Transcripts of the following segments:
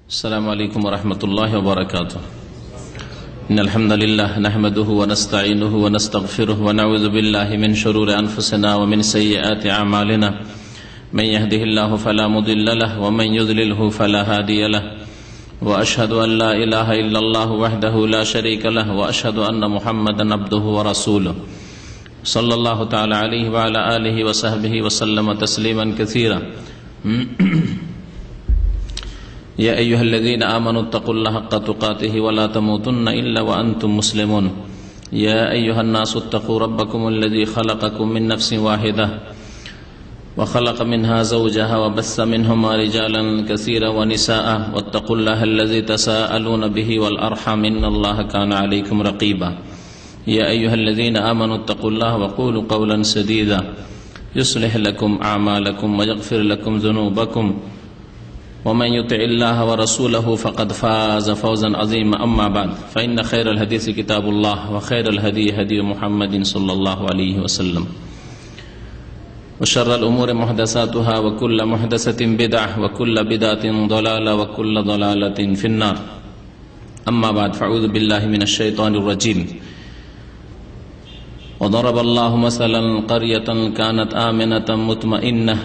السلام عليكم ورحمة الله وبركاته. إن الحمد لله نحمده ونستعينه ونستغفره ونعوذ بالله من شرور أنفسنا ومن سيئات أعمالنا من يهده الله فلا مضل له ومن يضلله فلا هادي له وأشهد أن لا إله إلا الله وحده لا شريك له وأشهد أن محمدا عبده ورسوله صلى الله تعالى عليه وعلى آله وصحبه وسلم تسليما كثيرا. يا أيها الذين آمنوا اتقوا الله حق تقاته ولا تموتن إلا وأنتم مسلمون. يا أيها الناس اتقوا ربكم الذي خلقكم من نفس واحدة وخلق منها زوجها وبث منهما رجالا كثيرا ونساء واتقوا الله الذي تساءلون به والأرحم إن الله كان عليكم رقيبا. يا أيها الذين آمنوا اتقوا الله وقولوا قولا سديدا يصلح لكم أعمالكم ويغفر لكم ذنوبكم ومن يطع الله ورسوله فقد فاز فوزا عظيما. أما بعد فإن خير الحديث كتاب الله وخير الهدي هدي محمد صلى الله عليه وسلم وشر الأمور محدثاتها وكل محدثة بدعة وكل بدعة ضلالة وكل ضلالة في النار. أما بعد فأعوذ بالله من الشيطان الرجيم. وضرب الله مثلا قرية كانت آمنة مطمئنة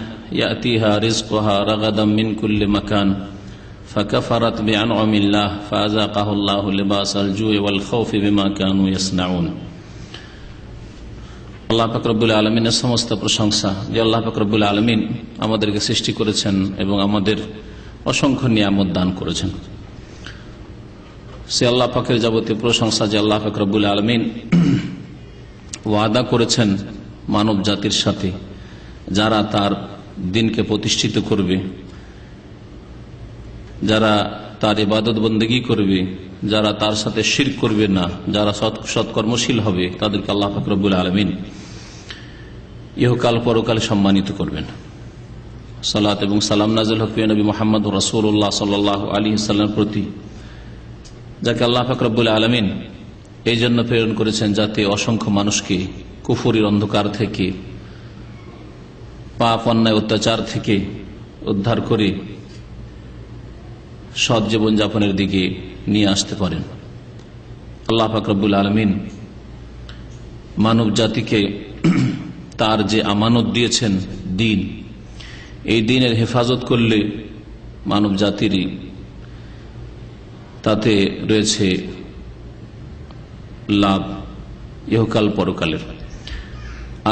يأتيها رزقها رغدا من كل مكان فكفرت بأنعم الله فأذاقها الله لباس الجوع والخوف بما كانوا يصنعون. আল্লাহ পাক রব্বুল আলামিনের সমস্ত প্রশংসা যে আল্লাহ পাক রব্বুল আলামিন আমাদেরকে সৃষ্টি করেছেন এবং আমাদের অসংখ্য নিয়ামত দান করেছেন। সে আল্লাহ পাকের যাবতীয় প্রশংসা যে আল্লাহ পাক রব্বুল আলামিন ওয়াদা করেছেন মানব জাতির সাথে যারা তার দিনকে প্রতিষ্ঠিত করবে, যারা তার ইবাদত বন্দেগী করবে, যারা তার সাথে শিরক করবে না, যারা সৎকর্মশীল হবে তাদেরকে আল্লাহ পাক রব্বুল আলামিন ইহকাল পরকাল সম্মানিত করবেন। সালাত এবং সালাম নাযিল হোক প্রিয় নবী মুহাম্মদ রাসূলুল্লাহ সাল্লাল্লাহু আলাইহি ওয়াসাল্লামের প্রতি, যাকে আল্লাহ পাক রব্বুল আলামিন এই জন্য প্রেরণ করেছেন যাতে অসংখ্য মানুষকে কুফরির অন্ধকার থেকে, পাপ অন্যায় অত্যাচার থেকে উদ্ধার করে সৎ জীবন যাপনের দিকে নিয়ে আসতে পারেন। আল্লাহ পাক রব্বুল আলামিন মানব জাতিকে তার যে আমানত দিয়েছেন দিন, এই দিনের হেফাজত করলে মানব জাতিরই তাতে রয়েছে লাভ ইহকাল পরকালের।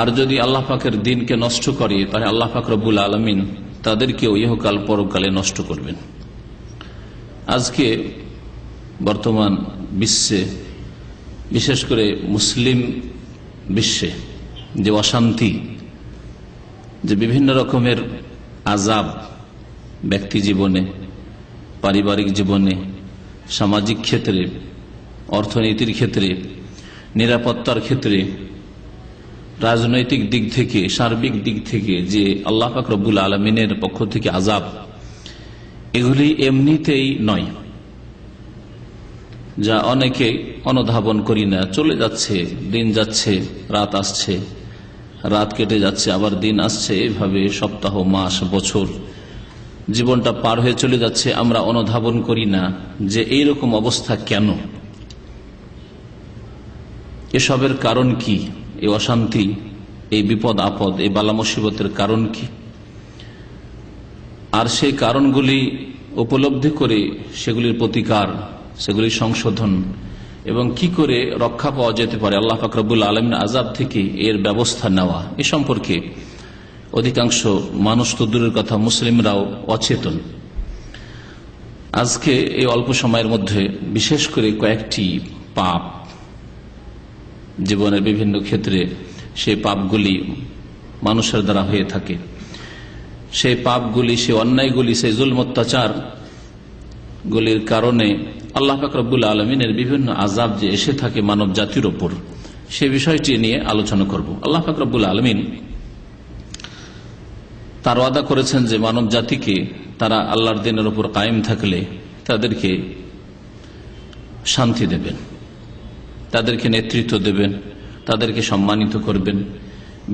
আর যদি আল্লাহ পাকের দিনকে নষ্ট করে তাহলে আল্লাহ পাক রব্বুল আলামিন তাদেরকেও ইহকাল পরকালে নষ্ট করবেন। আজকে বর্তমান বিশ্বে, বিশেষ করে মুসলিম বিশ্বে যে অশান্তি, যে বিভিন্ন রকমের আযাব ব্যক্তি জীবনে, পারিবারিক জীবনে, সামাজিক ক্ষেত্রে, অর্থনীতির ক্ষেত্রে, নিরাপত্তার ক্ষেত্রে, রাজনৈতিক দিক থেকে, সার্বিক দিক থেকে যে আল্লাহ পাক রব্বুল আলামিনের পক্ষ থেকে আযাব, এগুলি এমনিতেই নয়, যা অনেকে অনুধাবন করি না। চলে যাচ্ছে, দিন যাচ্ছে, রাত আসছে, রাত কেটে যাচ্ছে, আবার দিন আসছে, এইভাবে সপ্তাহ, মাস, বছর জীবনটা পার হয়ে চলে যাচ্ছে। আমরা অনুধাবন করি না যে এইরকম অবস্থা কেন, এসবের কারণ কি, এই অশান্তি, এই বিপদ আপদ, এই বালা মুসিবতের কারণ কি। আর সেই কারণগুলি উপলব্ধি করে সেগুলির প্রতিকার, সেগুলির সংশোধন এবং কি করে রক্ষা পাওয়া যেতে পারে আল্লাহ পাক রব্বুল আলামিন আযাব থেকে এর ব্যবস্থা নেওয়া, এ সম্পর্কে অধিকাংশ মানুষ তো দূরের কথা, মুসলিমরাও অচেতন। আজকে এই অল্প সময়ের মধ্যে বিশেষ করে কয়েকটি পাপ জীবনের বিভিন্ন ক্ষেত্রে, সেই পাপগুলি মানুষের দ্বারা হয়ে থাকে, সেই পাপগুলি, সেই অন্যায়গুলি, সেই জুলম অত্যাচার গুলির কারণে আল্লাহ পাক রব্বুল আলামিনের বিভিন্ন আযাব যে এসে থাকে মানব জাতির ওপর, সে বিষয়টি নিয়ে আলোচনা করব। আল্লাহ পাক রব্বুল আলামিন তার ওয়াদা করেছেন যে মানব জাতিকে তারা আল্লাহর দিনের উপর কায়েম থাকলে তাদেরকে শান্তি দেবেন, তাদেরকে নেতৃত্ব দেবেন, তাদেরকে সম্মানিত করবেন।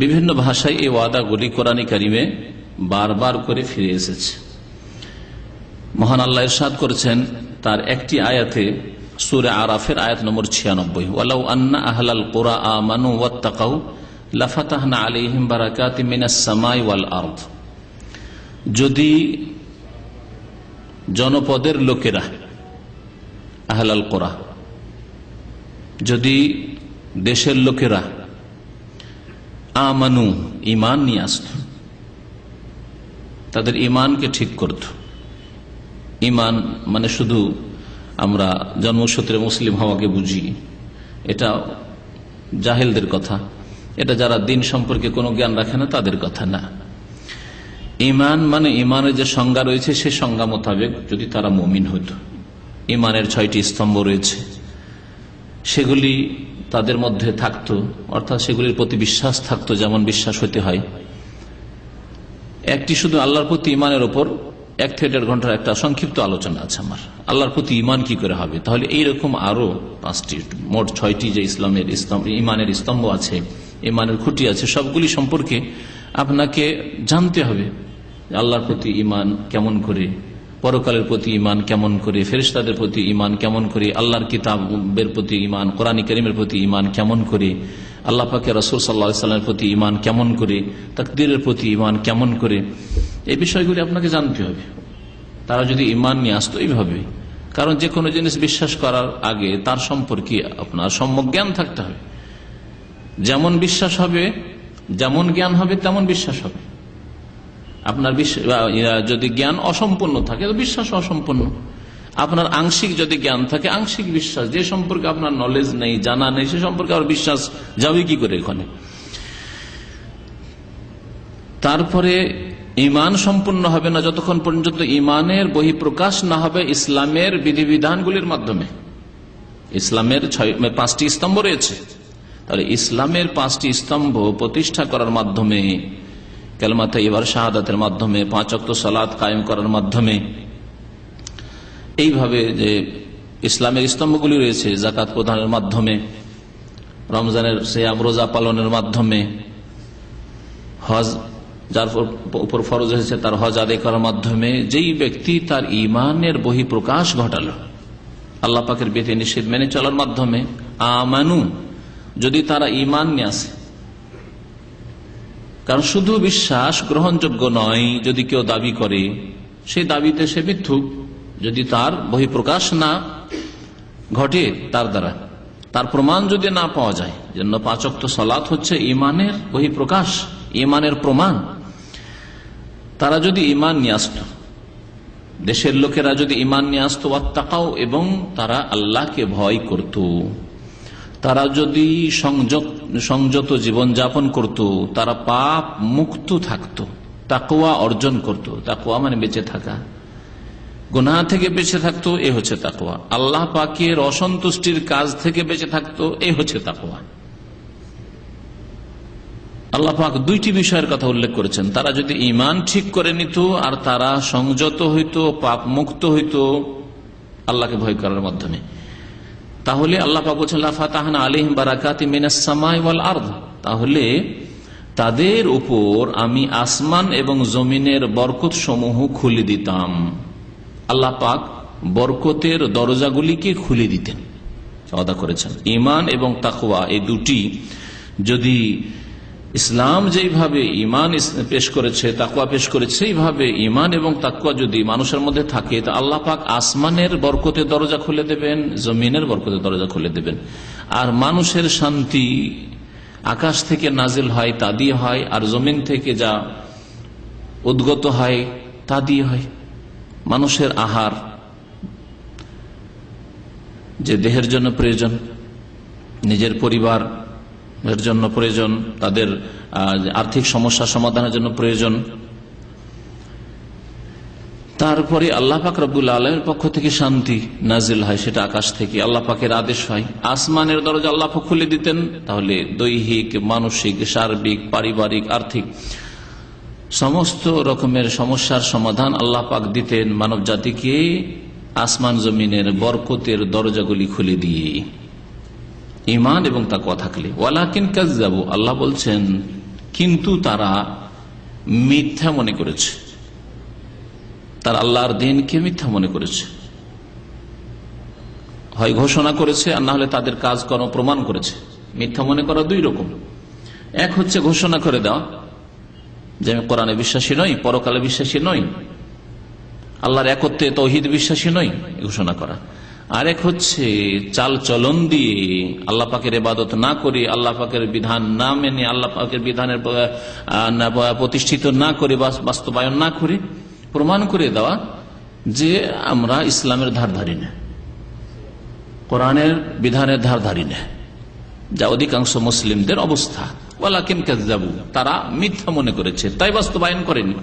বিভিন্ন ভাষায় এই ওয়াদাগুলি কোরআনে কারিমে বারবার করে ফিরে এসেছে। মহান আল্লাহ ইরশাদ করেছেন তার একটি আয়াতে, সূরা আরাফের আয়াত নম্বর 96, ওয়ালাউ আন্না আহলাল কুরা আমানু ওয়াত্তাকাউ লাফাতাহনা আলাইহিম বারাকাতিম মিনাস সামাই ওয়াল আরদ। যদি জনপদের লোকেরা, আহলাল কুরা, যদি দেশের লোকেরা আমানু ঈমান নিয়ে আসত, তাদের ঈমানকে ঠিক করত। ঈমান মানে শুধু আমরা জন্মসূত্রে মুসলিম হওয়াকে বুঝি, এটা জাহেলদের কথা, এটা যারা দিন সম্পর্কে কোনো জ্ঞান রাখে না তাদের কথা না। ঈমান মানে ঈমানের যে সংজ্ঞা রয়েছে সে সংজ্ঞা মোতাবেক যদি তারা মুমিন হতো। ঈমানের 6টি স্তম্ভ রয়েছে, সেগুলি তাদের মধ্যে থাকতো, অর্থাৎ সেগুলির প্রতি বিশ্বাস থাকতো যেমন বিশ্বাস হতে হয়। একটি শুধু আল্লাহর প্রতি ঈমানের ওপর 1 থেকে 1.5 ঘন্টার একটা সংক্ষিপ্ত আলোচনা আছে আমার, আল্লাহর প্রতি ঈমান কি করে হবে। তাহলে এইরকম আরো 5টি, মোট 6টি যে ঈমানের স্তম্ভ আছে, ঈমানের খুঁটি আছে, সবগুলি সম্পর্কে আপনাকে জানতে হবে। আল্লাহর প্রতি ঈমান কেমন করে, পরকালের প্রতি ঈমান কেমন করে, ফেরেশতাদের প্রতি ঈমান কেমন করে, আল্লাহর কিতাবের প্রতি ঈমান, কোরআন কারীমের প্রতি ঈমান কেমন করে, আল্লাহ পাকের রাসূল সাল্লাল্লাহু আলাইহি ওয়াসাল্লামের প্রতি ঈমান কেমন করে, তাকদীরের প্রতি ঈমান কেমন করে, এই বিষয়গুলি আপনাকে জানতে হবে। তারা যদি ঈমান নিয়ে আসতো এইভাবে, কারণ যে কোনো জিনিস বিশ্বাস করার আগে তার সম্পর্কে আপনার সম্যক জ্ঞান থাকতে হবে। যেমন বিশ্বাস হবে, যেমন জ্ঞান হবে তেমন বিশ্বাস হবে। আপনার যদি জ্ঞান অসম্পূর্ণ থাকে তো বিশ্বাস অসম্পূর্ণ। আপনার আংশিক যদি জ্ঞান থাকে, আংশিক বিশ্বাস, যে সম্পর্কে আপনার নলেজ নেই, জানা নেই, সে সম্পর্কে আর বিশ্বাস যাবে কি করে এখানে। তারপরে ঈমান সম্পূর্ণ হবে না যতক্ষণ পর্যন্ত ঈমানের বহিঃপ্রকাশ না হবে ইসলামের বিধিবিধানগুলির মাধ্যমে। ইসলামের 5টি স্তম্ভ রয়েছে, তাহলে ইসলামের 5টি স্তম্ভ প্রতিষ্ঠা করার মাধ্যমে, কালেমা তাইয়্যিবা শাহাদাতের মাধ্যমে, 5 ওয়াক্ত সালাত কায়েম করার মাধ্যমে, এইভাবে যে ইসলামের স্তম্ভগুলি রয়েছে, যাকাত প্রদানের মাধ্যমে, রমজানের সিয়াম রোজা পালনের মাধ্যমে, হজ যার উপর ফরজ হয়েছে তার হজ আদায় করার মাধ্যমে, যেই ব্যক্তি তার ঈমানের বহিঃপ্রকাশ ঘটালো আল্লাহ পাকের বিধি নিষেধ মেনে চলার মাধ্যমে, আমানু, যদি তারা ঈমান নিয়ে আসে। কারণ শুধু বিশ্বাস গ্রহণযোগ্য নয়, যদি কেউ দাবি করে সেই দাবিতে সে মিথ্যুক, যদি তার বহিঃপ্রকাশ না ঘটে তার দ্বারা, তার প্রমাণ যদি না পাওয়া যায়। জন্য 5 ওয়াক্ত সালাত হচ্ছে ঈমানের বহিঃপ্রকাশ, ঈমানের প্রমাণ। তারা যদি ঈমান নিয়ে আসতো, দেশের লোকেরা যদি ঈমান নিয়ে আসতো, ওয়াত্তাকাও, এবং তারা আল্লাহকে ভয় করত, তারা যদি সংযত জীবনযাপন করত, তারা পাপ মুক্ত থাকত, তাকওয়া অর্জন করত। তাকওয়া মানে বেঁচে থাকা, গুনাহ থেকে বেঁচে থাকতো, এ হচ্ছে তাকওয়া। আল্লাহ পাকের অসন্তুষ্টির কাজ থেকে বেঁচে থাকতো, এ হচ্ছে তাকওয়া। আল্লাহ পাক 2টি বিষয়ের কথা উল্লেখ করেছেন। তারা যদি ঈমান ঠিক করে নিত আর তারা সংযত হইত, পাপ মুক্ত হইত আল্লাহকে ভয় করার মাধ্যমে, তাহলে আল্লাহ পাক বলেছেন লাফাতাহনা আলাইহিম বারাকাতিম মিনাস সামাই ওয়াল আরদ, তাহলে তাদের উপর আমি আসমান এবং জমিনের বরকত সমূহ খুলে দিতাম। আল্লাহ পাক বরকতের দরজাগুলিকে খুলে দিতেন, ওয়াদা করেছেন। ঈমান এবং তাকওয়া এই 2টি যদি ইসলাম যেইভাবে ঈমান পেশ করেছে, তাকওয়া পেশ করেছে, সেইভাবে ঈমান এবং তাকওয়া যদি মানুষের মধ্যে থাকে, তা আল্লাহ পাক আসমানের বরকতের দরজা খুলে দেবেন, জমিনের বরকতের দরজা খুলে দেবেন। আর মানুষের শান্তি আকাশ থেকে নাজিল হয় তা দিয়ে হয়, আর জমিন থেকে যা উদ্গত হয় তা দিয়ে হয়। মানুষের আহার যে দেহের জন্য প্রয়োজন, নিজের পরিবার এর জন্য প্রয়োজন, তাদের আর্থিক সমস্যা সমাধানের জন্য প্রয়োজন, তারপরে আল্লাহ পাক রব্বুল আলামিনের পক্ষ থেকে শান্তি নাজিল হয়, সেটা আকাশ থেকে আল্লাহ পাকের আদেশ হয়। আসমানের দরজা আল্লাহ পাক খুলে দিতেন, তাহলে দৈহিক, মানসিক, সার্বিক, পারিবারিক, আর্থিক সমস্ত রকমের সমস্যার সমাধান আল্লাহ পাক দিতেন মানব জাতিকে আসমান জমিনের বরকতের দরজাগুলি খুলে দিয়ে, ঈমান এবং তাকওয়া থাকলে। ওয়ালাকিন কাযযাবু, আল্লাহ বলছেন কিন্তু তারা মিথ্যা মনে করেছে, তার আল্লাহর দিনকে মিথ্যা মনে করেছে, হয় ঘোষণা করেছে আর না হলে তাদের কাজকর্ম প্রমাণ করেছে। মিথ্যা মনে করা দুই রকম। এক হচ্ছে ঘোষণা করে দেওয়া যে আমি কোরআনে বিশ্বাসী নই, পরকালে বিশ্বাসী নই, আল্লাহর একত্বে তৌহিদ বিশ্বাসী নই, ঘোষণা করা। আরেক হচ্ছে চাল চলন দিয়ে আল্লাহ পাকের ইবাদত না করে, আল্লাহ পাকের বিধান না মেনে, আল্লাহ পাকের বিধানের প্রতিষ্ঠিত না করে, বাস্তবায়ন না করে প্রমাণ করে দেওয়া যে আমরা ইসলামের ধার ধারি না, কোরআনের বিধানের ধার ধারি না, যা অধিকাংশ মুসলিমদের অবস্থা। ওয়ালাকিন কাযযাবু, তারা মিথ্যা মনে করেছে, তাই বাস্তবায়ন করেনি।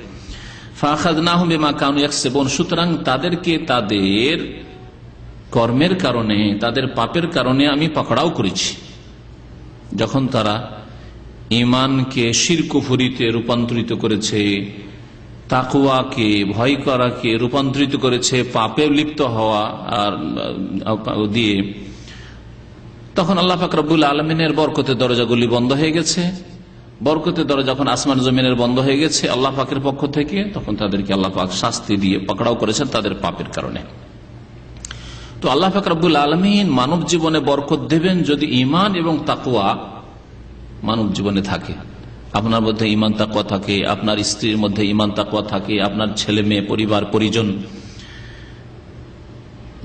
ফাআখাযনাহুম বিমা কানু ইয়াকসিবুন, সুতরাং তাদেরকে তাদের কর্মের কারণে, তাদের পাপের কারণে আমি পাকড়াও করেছি। যখন তারা ঈমানকে শিরক কুফরিতে রূপান্তরিত করেছে, তাকওয়াকে ভয় করাকে রূপান্তরিত করেছে পাপে লিপ্ত হওয়া আর দিয়ে, তখন আল্লাহ পাক রব্বুল আলামিনের বরকতের দরজাগুলি বন্ধ হয়ে গেছে। বরকতের দরজা যখন আসমান জমিনের বন্ধ হয়ে গেছে আল্লাহ পাকের পক্ষ থেকে, তখন তাদেরকে আল্লাহ পাক শাস্তি দিয়ে পাকড়াও করেছেন তাদের পাপের কারণে। তো আল্লাহ পাক রব্বুল আলামিন মানব জীবনে বরকত দেবেন যদি ঈমান এবং তাকওয়া মানব জীবনে থাকে। আপনার মধ্যে ঈমান তাকওয়া থাকে, আপনার স্ত্রীর মধ্যে ঈমান তাকওয়া থাকে, আপনার ছেলে মেয়ে পরিবার পরিজন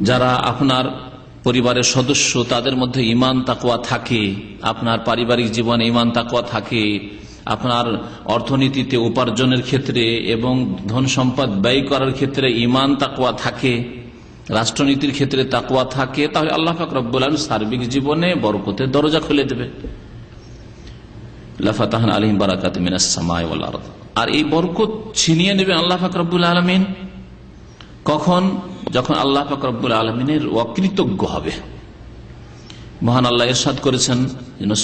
যারা আপনার পরিবারের সদস্য তাদের মধ্যে ঈমান তাকওয়া থাকে, আপনার পারিবারিক জীবনে ঈমান তাকওয়া থাকে, আপনার অর্থনীতিতে উপার্জনের ক্ষেত্রে এবং ধন সম্পদ ব্যয় করার ক্ষেত্রে ঈমান তাকওয়া থাকে, রাষ্ট্রনীতির ক্ষেত্রে তাকওয়া থাকে, তাহলে আল্লাহ পাক রব্বুল আলামিন সার্বিক জীবনে বরকতের দরজা খুলে দেবে। লাফাতাহনা আলাইহিম বারাকাতুম মিনাস সামাই ওয়াল আরদ। আর এই বরকত ছিনিয়ে নেবেন আল্লাহ পাক রব্বুল আলামিন কখন? যখন আল্লাহ পাক রব্বুল আলামিনের অকৃতজ্ঞ হবে। মহান আল্লাহ ইরশাদ করেছেন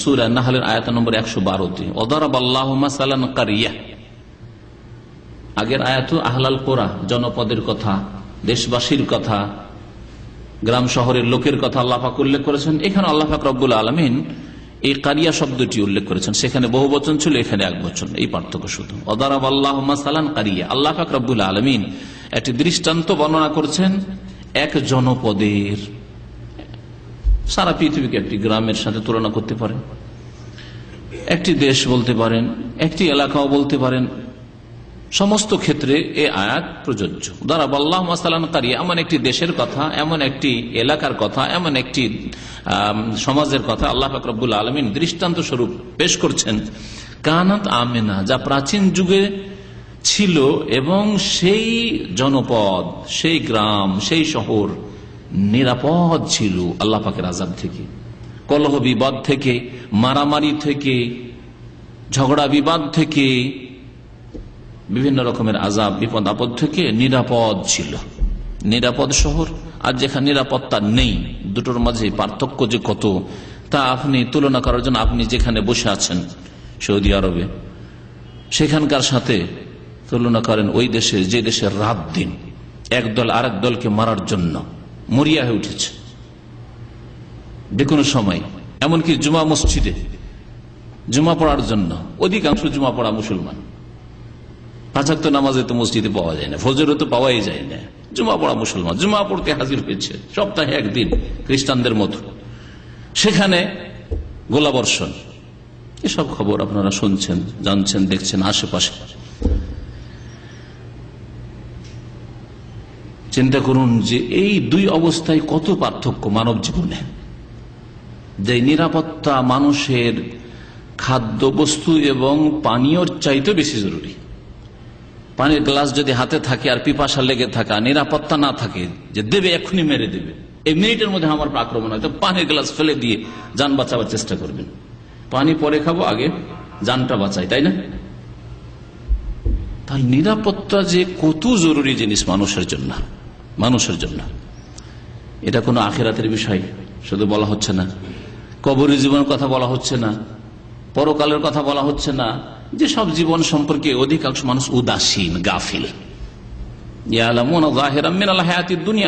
সূরা নাহলের আয়াত নম্বর 112-তে, ওয়াদারাবাল্লাহু মাসালান কারিয়া। আগের আয়াত আহলাল কোরা, জনপদের কথা, দেশবাসীর কথা, গ্রাম শহরের লোকের কথা আল্লাহ পাক উল্লেখ করেছেন। এখানে আল্লাহ পাক রব্বুল আলামিন এই কারিয়া শব্দটি উল্লেখ করেছেন, সেখানে বহু বচন ছিল, এখানে এক বচন, এই পার্থক্য শুধু। ওয়াদারাবাল্লাহু মাসালান কারিয়া, আল্লাহ পাক রব্বুল আলামিন একটি দৃষ্টান্ত বর্ণনা করেছেন এক জনপদের। সারা পৃথিবীকে একটি গ্রামের সাথে তুলনা করতে পারেন, একটি দেশ বলতে পারেন, একটি এলাকাও বলতে পারেন, সমস্ত ক্ষেত্রে এই আয়াত প্রযোজ্য। দারাবাল্লাহু মাসালান কারিয়া, এমন একটি দেশের কথা, এমন একটি এলাকার কথা, এমন একটি সমাজের কথা আল্লাহ পাক রব্বুল আলামিন দৃষ্টান্ত স্বরূপ পেশ করছেন। কানাত আমেনা, যা প্রাচীন যুগে ছিল এবং সেই জনপদ, সেই গ্রাম, সেই শহর নিরাপদ ছিল আল্লাহ পাকের আযাব থেকে, কলহ বিবাদ থেকে, মারামারি থেকে, ঝগড়া বিবাদ থেকে, বিভিন্ন রকমের আযাব বিপদ আপদ থেকে নিরাপদ ছিল। নিরাপদ শহর আর যেখানে নিরাপত্তা নেই, দুটোর মাঝে পার্থক্য যে কত তা আপনি তুলনা করার জন্য আপনি যেখানে বসে আছেন সৌদি আরবে, সেখানকার সাথে তুলনা করেন ওই দেশের, যে দেশের রাত দিন একদল আরেক দলকে মারার জন্য মরিয়া হয়ে উঠেছে যে কোনো সময়। এমনকি জুমা মসজিদে জুমা পড়ার জন্য অধিকাংশ জুমা পড়া মুসলমান, 5 ওয়াক্ত নামাজে তো মসজিদে পাওয়া যায় না, ফজরে তো পাওয়াই যায় না, জুমা পড়া মুসলমান জুমা পড়তে হাজির হয়েছে সপ্তাহে একদিন খ্রিস্টানদের মতো, সেখানে গোলাবর্ষণ। এসব খবর আপনারা শুনছেন, জানছেন, দেখছেন আশেপাশে। চিন্তা করুন যে এই দুই অবস্থায় কত পার্থক্য মানব জীবনে। যে নিরাপত্তা মানুষের খাদ্য বস্তু এবং পানীয়র চাইতে বেশি জরুরি। পানির গ্লাস যদি হাতে থাকে আর পিপাসা লেগে থাকা, নিরাপত্তা না থাকে যে দেবে এক্ষুনি মেরে দেবে, এই মিনিটের মধ্যে আমার আক্রমণ হয়, তো পানির গ্লাস ফেলে দিয়ে যান বাঁচাবার চেষ্টা করবেন। পানি পরে খাবো, আগে জানটা বাঁচাই, তাই না? তাহলে নিরাপত্তা যে কত জরুরি জিনিস মানুষের জন্য, মানুষের জন্য। এটা কোনো আখিরাতের বিষয় শুধু বলা হচ্ছে না, কবরের জীবনের কথা বলা হচ্ছে না, পরকালের কথা বলা হচ্ছে না, যে সব জীবন সম্পর্কে অধিকাংশ মানুষ উদাসীন, গাফিল।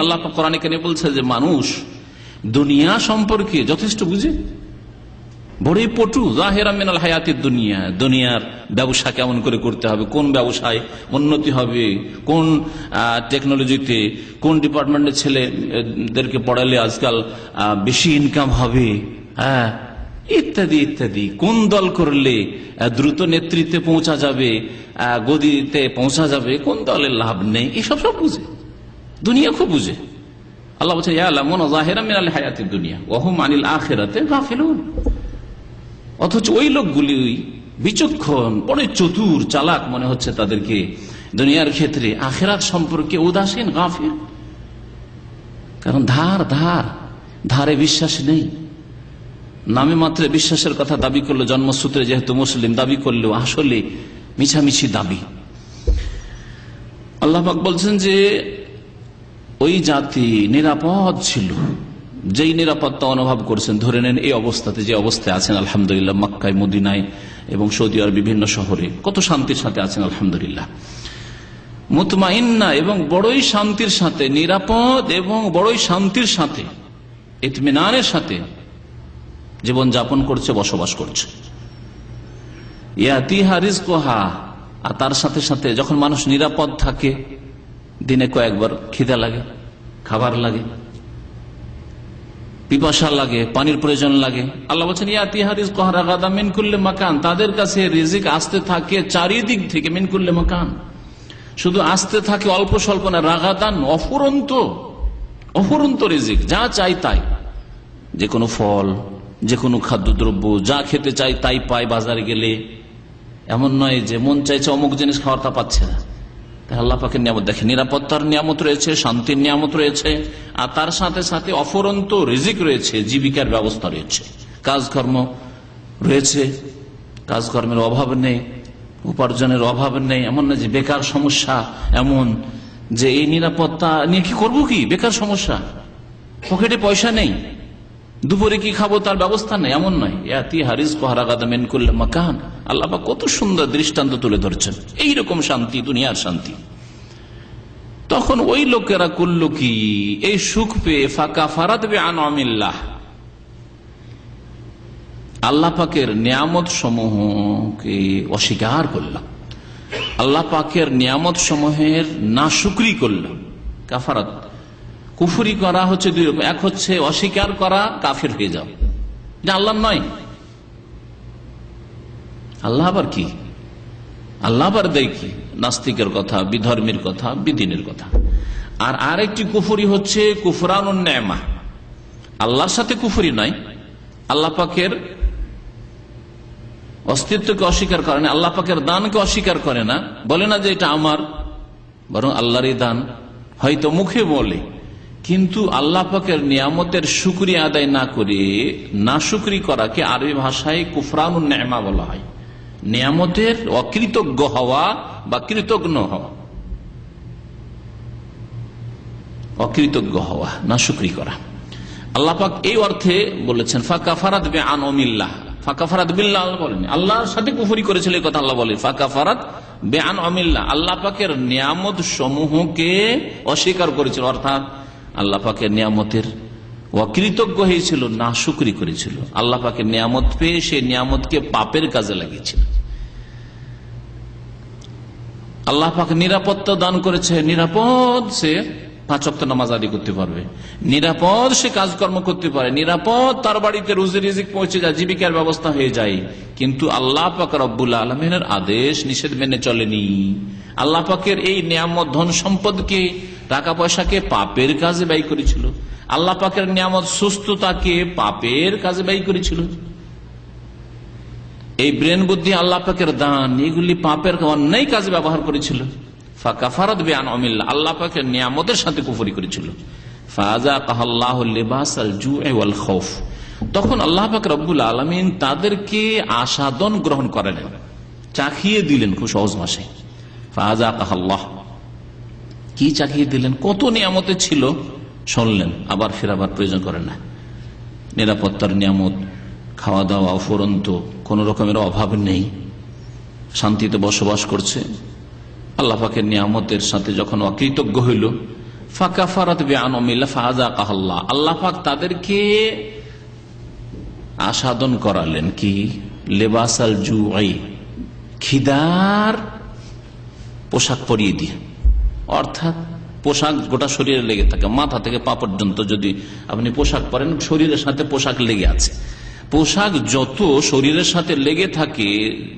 আল্লাহ কোরআনে বলছে যে মানুষ দুনিয়া সম্পর্কে যথেষ্ট বুঝে, বড়ই পটু। জাহিরা মিনাল হায়াতিদ দুনিয়া, দুনিয়ার ব্যবসা কেমন করে করতে হবে, কোন ব্যবসায় উন্নতি হবে, কোন টেকনোলজিতে, কোন ডিপার্টমেন্টের ছেলেদেরকে পড়ালে আজকাল বেশি ইনকাম হবে, হ্যাঁ, ইত্যাদি ইত্যাদি। কোন দল করলে দ্রুত নেতৃত্বে পৌঁছা যাবে, গদিতে পৌঁছা যাবে, কোন দলের লাভ নেই, এসব সব বুঝে, দুনিয়া খুব বুঝে। আল্লাহ বলছেন ইয়ালামুনা যাহিরাম মিনাল হায়াতিদ দুনিয়া ওয়া হুম আনিল আখিরাতি গাফিলুন। অথচ ওই লোকগুলি বিচক্ষণ, বড় চতুর, চালাক মনে হচ্ছে তাদেরকে দুনিয়ার ক্ষেত্রে, আখিরাত সম্পর্কে উদাসীন, গাফিল। কারণ ধারে বিশ্বাস নেই। নামে মাত্রে বিশ্বাসের কথা দাবি করলো, জন্মসূত্রে যেহেতু মুসলিম দাবি করলেও আসলে মিছামিছি দাবি। আল্লাহ পাক বলছেন যে ওই জাতি নিরাপদ ছিল, যেই নিরাপত্তা অনুভব করছেন। ধরে নেন এই অবস্থাতে, যে অবস্থায় আছেন আলহামদুলিল্লাহ, মক্কায়, মদিনায় এবং সৌদি আরব বিভিন্ন শহরে কত শান্তির সাথে আছেন আলহামদুলিল্লাহ। মুতমাইন্না, এবং বড়ই শান্তির সাথে, নিরাপদ এবং বড়ই শান্তির সাথে, ইতমিনানের সাথে জীবন যাপন করছে, বসবাস করছে। ইয়াতিহা রিজকুহা, আর তার সাথে সাথে যখন মানুষ নিরাপদ থাকে, দিনে কয়েকবার খিদা লাগে, খাবার লাগে, পিপাসা লাগে, পানির প্রয়োজন লাগে। আল্লাহ বলছেন ইয়াতিহা রিজকুহা রাগাদাম মিন কুল্লি মাকান, তাদের কাছে রিজিক আসতে থাকে চারিদিক থেকে, মিন কুল্লি মাকান, শুধু আসতে থাকে অল্প স্বল্প না, রাগাদান, অফুরন্ত রিজিক, যা চাই তাই। যে কোনো ফল, যে কোনো খাদ্যদ্রব্য, যা খেতে চাই তাই পায় বাজারে গেলে। এমন নয় যে মন চাইছে অমুক জিনিস খাওয়ার, তা পাচ্ছে না। তাই আল্লাহ পাকের নিয়ামত দেখে, নিরাপত্তার নিয়ামত রয়েছে, শান্তির নিয়ামত রয়েছে, আর তার সাথে সাথে অফুরন্ত রিজিক রয়েছে, জীবিকার ব্যবস্থা রয়েছে, কাজকর্ম রয়েছে, কাজকর্মের অভাব নেই, উপার্জনের অভাব নেই। এমন না যে বেকার সমস্যা, এমন যে এই নিরাপত্তা নিয়ে কি করবো, কি বেকার সমস্যা, পকেটে পয়সা নেই, দুপুরে কি খাবো তার ব্যবস্থা নেই, এমন নয়। ইয়াতিহা রিজকুহা রাগাদাম মিন কুল্লি মাকান। আল্লাহ পাক কত সুন্দর দৃষ্টান্ত তুলে ধরছেন, এইরকম শান্তি, দুনিয়ার শান্তি। তখন ওই লোকেরা করল কি, এই সুখ পেয়ে ফাকাফারাত বিআনআমিল্লাহ, আল্লাহ পাকের নিয়ামত সমূহকে অস্বীকার করল, আল্লাহ পাকের নিয়ামত সমূহের নাশুকরি করল। কাফারাত, কুফরি করা হচ্ছে দুই রকম, এক হচ্ছে অস্বীকার করা, কাফির হয়ে যাও, যে আল্লাহ নয়। আল্লাহ আবার কি, আল্লাহ আবার দেয় কি, নাস্তিকের কথা, বিধর্মীর কথা, বিদিনের কথা। আর আরেকটি কুফরি হচ্ছে কুফরানুন নেমা, আল্লাহর সাথে কুফরি নয়, আল্লাহ পাকের অস্তিত্বকে অস্বীকার করে না, আল্লাহ পাকের দানকে অস্বীকার করে না, বলে না যে এটা আমার, বরং আল্লাহরই দান, হয়তো মুখে বলে, কিন্তু আল্লাহ পাকের নিয়ামতের শুকরিয়া আদায় না করে নাশুকরি করাকে আরবি ভাষায় কুফরানুন নেমা বলা হয়। নিয়ামতের অকৃতজ্ঞ হওয়া বা কৃতজ্ঞ হওয়া, অকৃতজ্ঞ হওয়া, নাশুকরি করা। আল্লাহ পাক এই অর্থে বলেছেন ফাকাফারাত বিআনআমিল্লাহ, ফাকাফারাত বিল্লাহ বলেন, আল্লাহর সাথে কুফরি করেছিল এই কথা আল্লাহ বলেন। ফাকাফারাত বিআনআমিল্লাহ, আল্লাহ পাকের নিয়ামত সমূহকে অস্বীকার করেছিল, অর্থাৎ আল্লাহ পাকের নিয়ামতের অকৃতজ্ঞ হয়েছিল, নাশুকরি করেছিল। আল্লাহ পাকের নিয়ামত পেয়ে সেই নিয়ামতকে পাপের কাজে লাগিয়েছিল। আল্লাহ পাক নিরাপত্তা দান করেছে, নিরাপদ সে 5 ওয়াক্ত নামাজ আদায় করতে পারবে, নিরাপদ সে কাজকর্ম করতে পারে, নিরাপদ তার বাড়িতে রুজি রিজিক পৌঁছে যায়, জীবিকার ব্যবস্থা হয়ে যায়। কিন্তু আল্লাহ পাক রব্বুল আলামিনের আদেশ নিষেধ মেনে চলেনি। আল্লাহ পাকের এই নিয়ামত, ধন সম্পদকে, টাকা পয়সাকে পাপের কাজে ব্যয় করেছিল। আল্লাহ পাকের নিয়ামত সুস্থতাকে পাপের কাজে ব্যয় করেছিল। এই ব্রেন বুদ্ধি আল্লাহ পাকের দান, এগুলি পাপের অন্যায় কাজে ব্যবহার করেছিল। ফাকাফারাত বিআনআমিল্লাহ, আল্লাহ পাকের নিয়ামতের সাথে কুফরি করেছিল। ফাযাকাহাল্লাহু লিবাসাল জু'i ওয়াল খাউফ, তখন আল্লাহ পাক রব্বুল আলামিন তাদেরকে আস্বাদন গ্রহণ করালেন, চাখিয়ে দিলেন খুব সহজ ভাষায়। ফাযাকাহাল্লাহ, কি চাখিয়ে দিলেন, কত নিয়ামতে ছিল শুনলেন, আবার ফেরাবার প্রয়োজন করেন না। নিরাপত্তার নিয়ামত, খাওয়া দাওয়া অফুরন্ত, কোন রকমের অভাব নেই, শান্তিতে বসবাস করছে। আল্লাহ পাকের নিয়ামতের সাথে যখন অকৃতজ্ঞ হইল, ফাকাফারাত বিআনআমিল্লাহ ফাযাকাহাল্লাহ, আল্লাহ পাক তাদেরকে আস্বাদন করালেন কি লেবাসাল জুই, খিদার পোশাক পরিয়ে দিয়ে। অর্থাৎ পোশাক গোটা শরীরে লেগে থাকে, মাথা থেকে পা পর্যন্ত যদি আপনি পোশাক পরেন, শরীরের সাথে পোশাক লেগে আছে। পোশাক যত শরীরের সাথে লেগে থাকে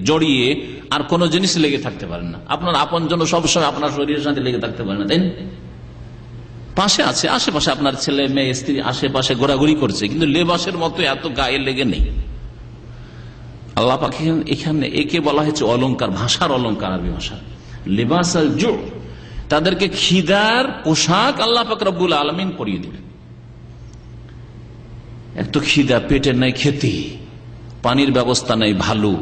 জড়িয়ে, আর কোন জিনিস লেগে থাকতে পারেন না। আপনার আপন জন সবসময় আপনার শরীরের সাথে লেগে থাকতে পারে না, তাই না? পাশে আছে, আশেপাশে আপনার ছেলে মেয়ে স্ত্রী আশেপাশে ঘোরাঘুরি করছে, কিন্তু লেবাসের মতো এত গায়ে লেগে নেই। আল্লাহ পাক এখানে একে বলা হয়েছে অলংকার, ভাষার অলংকার, আরবি ভাষা লেবাস আল জু। তাদেরকে খিদার পোশাক আল্লাহ পাক রব্বুল আলামিন পরিয়ে দিলেন। এত খিদা, পেটের নাই খেতে, পানির ব্যবস্থা নাই, ভালো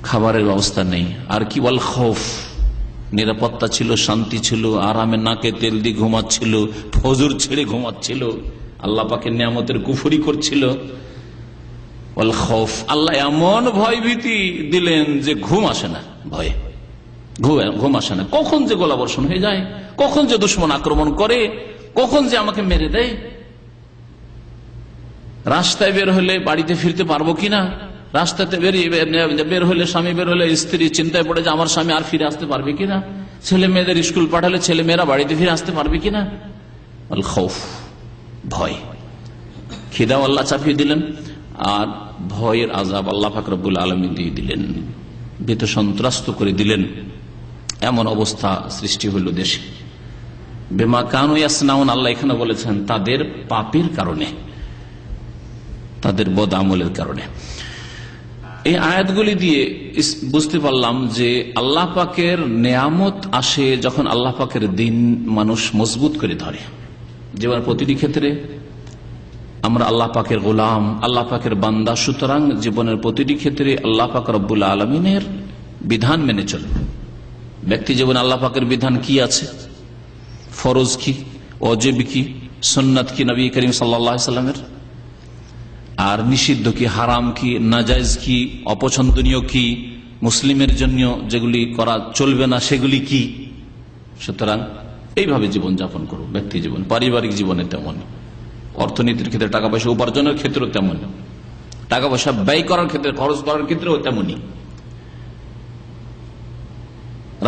খাবারের ব্যবস্থা নেই, আর কি বল খৌফ, নিরাপত্তা ছিল, শান্তি ছিল, আরামে নাকে তেল দিয়ে ঘুমাচ্ছিল, ফজর ছেড়ে ঘুমাচ্ছিল, আল্লাহ পাকের নিয়ামতের কুফরি করছিল। ওয়াল খৌফ, আল্লাহ এমন ভয় ভীতি দিলেন যে ঘুম আসে না, ভয়ে ঘুম আসে না। কখন যে গোলাবর্ষণ হয়ে যায়, কখন যে দুশমন আক্রমণ করে, কখন যে আমাকে মেরে দেয়, রাস্তায় বের হলে বাড়িতে ফিরতে পারবো কিনা, রাস্তাতে বের হলে স্বামী বের হলে স্ত্রী চিন্তায় পড়ে যে আমার স্বামী আর ফিরে আসতে পারবে কিনা, ছেলে মেয়েদের স্কুল পাঠালে ছেলে মেয়েরা বাড়িতে ফিরে আসতে পারবে কিনা। আল খৌফ, ভয়। খিদাও আল্লাহ চাপিয়ে দিলেন, আর ভয়ের আযাব আল্লাহ পাক রব্বুল আলামিন দিয়ে দিলেন, ভীত সন্ত্রস্ত করে দিলেন। এমন অবস্থা সৃষ্টি হইল দেশে। বিমা কানু ইয়াসনাউন, আল্লাহ এখানে বলেছেন তাদের পাপের কারণে, তাদের বদ আমলের কারণে। এই আয়াতগুলি দিয়ে বুঝতে পারলাম যে আল্লাহ পাকের নেয়ামত আসে যখন আল্লাহ পাকের দিন মানুষ মজবুত করে ধরে। জীবনের প্রতিটি ক্ষেত্রে আমরা আল্লাহ পাকের গোলাম, আল্লাহ পাকের বান্দা, সুতরাং জীবনের প্রতিটি ক্ষেত্রে আল্লাহ পাক রব্বুল আলমিনের বিধান মেনে চলবে। ব্যক্তি জীবনে আল্লাহ পাকের বিধান কি আছে, ফরজ কি, ওয়াজিব কি, সুন্নাত কি নবী করিম সাল্লাল্লাহু আলাইহি সাল্লামের, আর নিষিদ্ধ কি, হারাম কি, নাজায়েজ কি, অপছন্দনীয় কি, মুসলিমের জন্য যেগুলি করা চলবে না সেগুলি কি। সুতরাং এইভাবে জীবন যাপন করো। ব্যক্তি জীবন, পারিবারিক জীবনে তেমন, অর্থনীতির ক্ষেত্রে, টাকা পয়সা উপার্জনের ক্ষেত্রেও তেমন, টাকা পয়সা ব্যয় করার ক্ষেত্রে, খরচ করার ক্ষেত্রেও তেমনই,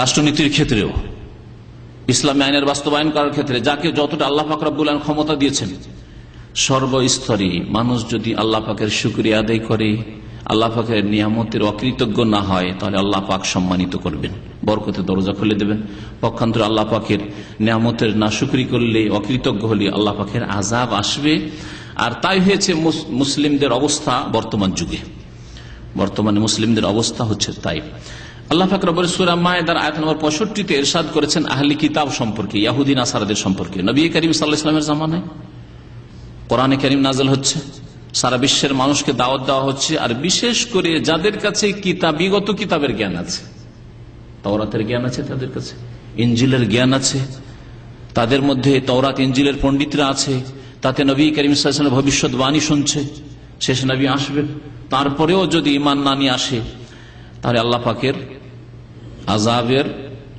রাষ্ট্রনীতির ক্ষেত্রেও, ইসলামী আইনের বাস্তবায়ন করার ক্ষেত্রে, যাকে যতটা আল্লাহ পাক রব্বুল আলামিন ক্ষমতা দিয়েছেন, সর্বস্তরে মানুষ যদি আল্লাহ পাকের শুকরিয়া আদায় করে, আল্লাহ পাকের নিয়ামতের অকৃতজ্ঞ না হয়, তাহলে আল্লাহ পাক সম্মানিত করবেন, বরকতের দরজা খুলে দেবেন। পক্ষান্তরে আল্লাহ পাকের নিয়ামতের না শুকরি করলে, অকৃতজ্ঞ হলে আল্লাহ পাকের আযাব আসবে। আর তাই হয়েছে মুসলিমদের অবস্থা বর্তমান যুগে, বর্তমানে মুসলিমদের অবস্থা হচ্ছে তাই। আল্লাহ পাক রব্বুল সূরা মায়েদার আয়াত নম্বর 65-তে ইরশাদ করেছেন আহলি কিতাব সম্পর্কে, ইহুদি নাসারাদের সম্পর্কে। নবী করিম সাল্লাল্লাহু আলাইহি ওয়াসাল্লামের জামানায় কোরআনে কারীম নাযিল হচ্ছে, সারা বিশ্বের মানুষকে দাওয়াত দেওয়া হচ্ছে, আর বিশেষ করে যাদের কাছে বিগত কিতাবের জ্ঞান আছে, তাওরাতের জ্ঞান আছে, তাদের কাছে ইনজিলের জ্ঞান আছে, তাদের মধ্যে তাওরাত ইনজিলের পণ্ডিতরা আছে, তাতে নবী করিম সাল্লাল্লাহু আলাইহি ওয়াসাল্লাম ভবিষ্যৎবাণী শুনছে, শেষ নবী আসবেন, তারপরেও যদি ঈমান না নিয়ে আসে তাহলে আল্লাহ পাকের আযাবের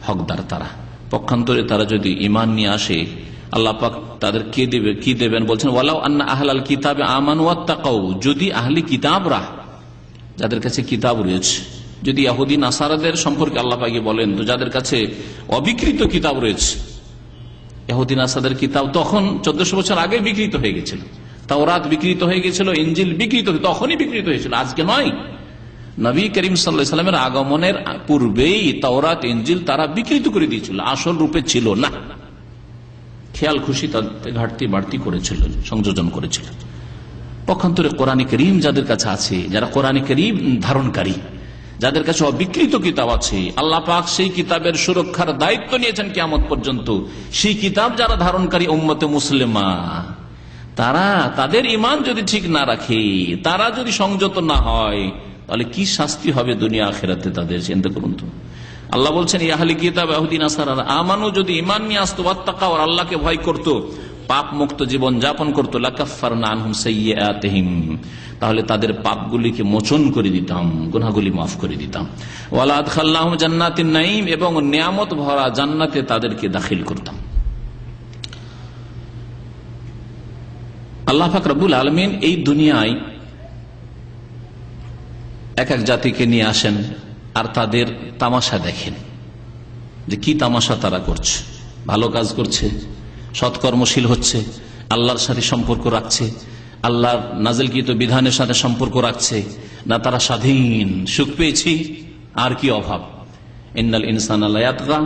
হকদার তারা। পক্ষান্তরে তারা যদি ঈমান নিয়ে আসে, আল্লাহ পাক তাদের কি দেবেন বলছেন, ওয়ালাউ আন্না আহলাল কিতাবে আমানু ওয়াত্তাকাউ, যদি আহলি কিতাবরা, যাদের কাছে কিতাব রয়েছে, যদি ইহুদি নাসারাদের সম্পর্কে আল্লাহ পাক বলেন, তো যাদের কাছে অবিকৃত কিতাব রয়েছে, ইহুদি নাসারাদের কিতাব তখন 1400 বছর আগে বিকৃত হয়ে গেছিল, তাওরাত বিকৃত হয়ে গেছিল, ইনজিল বিকৃত, তখনই বিকৃত হয়েছিল, আজকে নয়। নবী করিম সাল্লাল্লাহু আলাইহি ওয়াসাল্লামের আগমনের পূর্বেই তাওরাত ইনজিল তারা বিকৃত করে দিয়েছিল, আসল রূপে ছিল না, খেয়াল খুশি তাতে ঘাটতি বাড়তি করেছিল, সংযোজন করেছিল। পক্ষান্তরে কোরআনে কারীম যাদের কাছে আছে, যারা কোরআনে কারীম ধারণকারী, যাদের কাছে অবিকৃত কিতাব আছে, আল্লাহ পাক সেই কিতাবের সুরক্ষার দায়িত্ব নিয়েছেন কিয়ামত পর্যন্ত, সেই কিতাব যারা ধারণকারী উম্মতে মুসলিমা, তারা তাদের ঈমান যদি ঠিক না রাখে, তারা যদি সংযত না হয়, তাহলে কি শাস্তি হবে দুনিয়া আখিরাতে তাদের, চিন্তা করুন তো। আল্লাহ বলছেন আহলি কিতাব ইহুদি নাসারা আমানু, যদি ঈমান নিয়ে আসতো, ওয়াত্তাকাউ, আর আল্লাহকে ভয় করত, পাপ মুক্ত জীবন যাপন করতো, লাকাফফারনা আনহুম সাইয়্যাতিহিম, তাহলে তাদের পাপগুলিকে মোচন করে দিতাম, গুনাহগুলি মাফ করে দিতাম। ওয়ালা আদখালনাহুম জান্নাতিন নাঈম, এবং নিয়ামত ভরা জান্নাতে তাদেরকে দাখিল করতাম। আল্লাহ পাক রব্বুল আলামিন এই দুনিয়ায় এক এক জাতিকে নিয়ে আসেন আর তাদের তামাশা দেখেন, যে কি তামাশা তারা করছে, ভালো কাজ করছে, সৎকর্মশীল হচ্ছে, আল্লাহর সাথে সম্পর্ক রাখছে, আল্লাহর নাজিলকৃত বিধানের সাথে সম্পর্ক রাখছে না তারা স্বাধীন, সুখ পেয়েছি আর কি অভাব। ইন্নাল ইনসানা লা ইয়াতগা,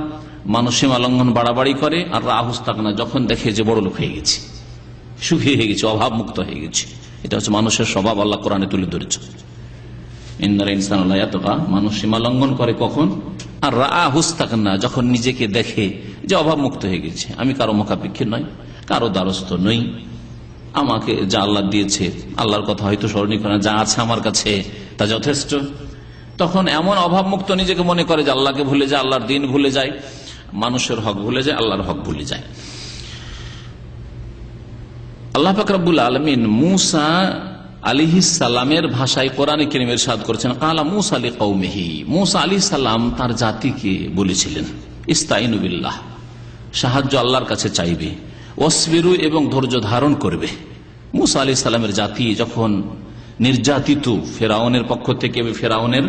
মানুষ সীমা লঙ্ঘন বাড়াবাড়ি করে, আর রাহুস্তাগনা, যখন দেখে যে বড় লোক হয়ে গেছে, সুখী হয়ে গেছে, অভাব মুক্ত হয়ে গেছে। এটা হচ্ছে মানুষের স্বভাব, আল্লাহ কোরআনে তুলে ধরেছে। ইন্নাল ইনসানা লা ইয়াতগা, মানুষ সীমা লঙ্ঘন করে কখন? আর রাহুস্তাগনা, যখন নিজেকে দেখে যে অভাব মুক্ত হয়ে গেছে, আমি কারো মুখাপেক্ষী নই, কারো দ্বারস্থ নই, আমাকে যা আল্লাহ দিয়েছে, আল্লাহর কথা হয়তো স্মরণীয় করে, যা আছে আমার কাছে তা যথেষ্ট। তখন এমন অভাব মুক্ত নিজেকে মনে করে যে আল্লাহকে ভুলে যায়, আল্লাহর দিন ভুলে যায়, মানুষের হক ভুলে যায়, আল্লাহর হক ভুলে যায়। আল্লাহ পাক রব্বুল আলামিন মুসা আলাইহিস সালামের ভাষায় কোরআনে কারীমে ইরশাদ করেছেন, কালা মুসা লিকওমিহি, মুসা আলাইহিস সালাম তার জাতিকে বলেছিলেন, ইস্তাইনু বিল্লাহ, সাহায্য আল্লাহর কাছে চাইবে, ওয়াসবিরু, এবং ধৈর্য ধারণ করবে। মুসা আলাইহিস সালামের জাতি যখন নির্যাতিত ফেরাউনের পক্ষ থেকে, ফেরাউনের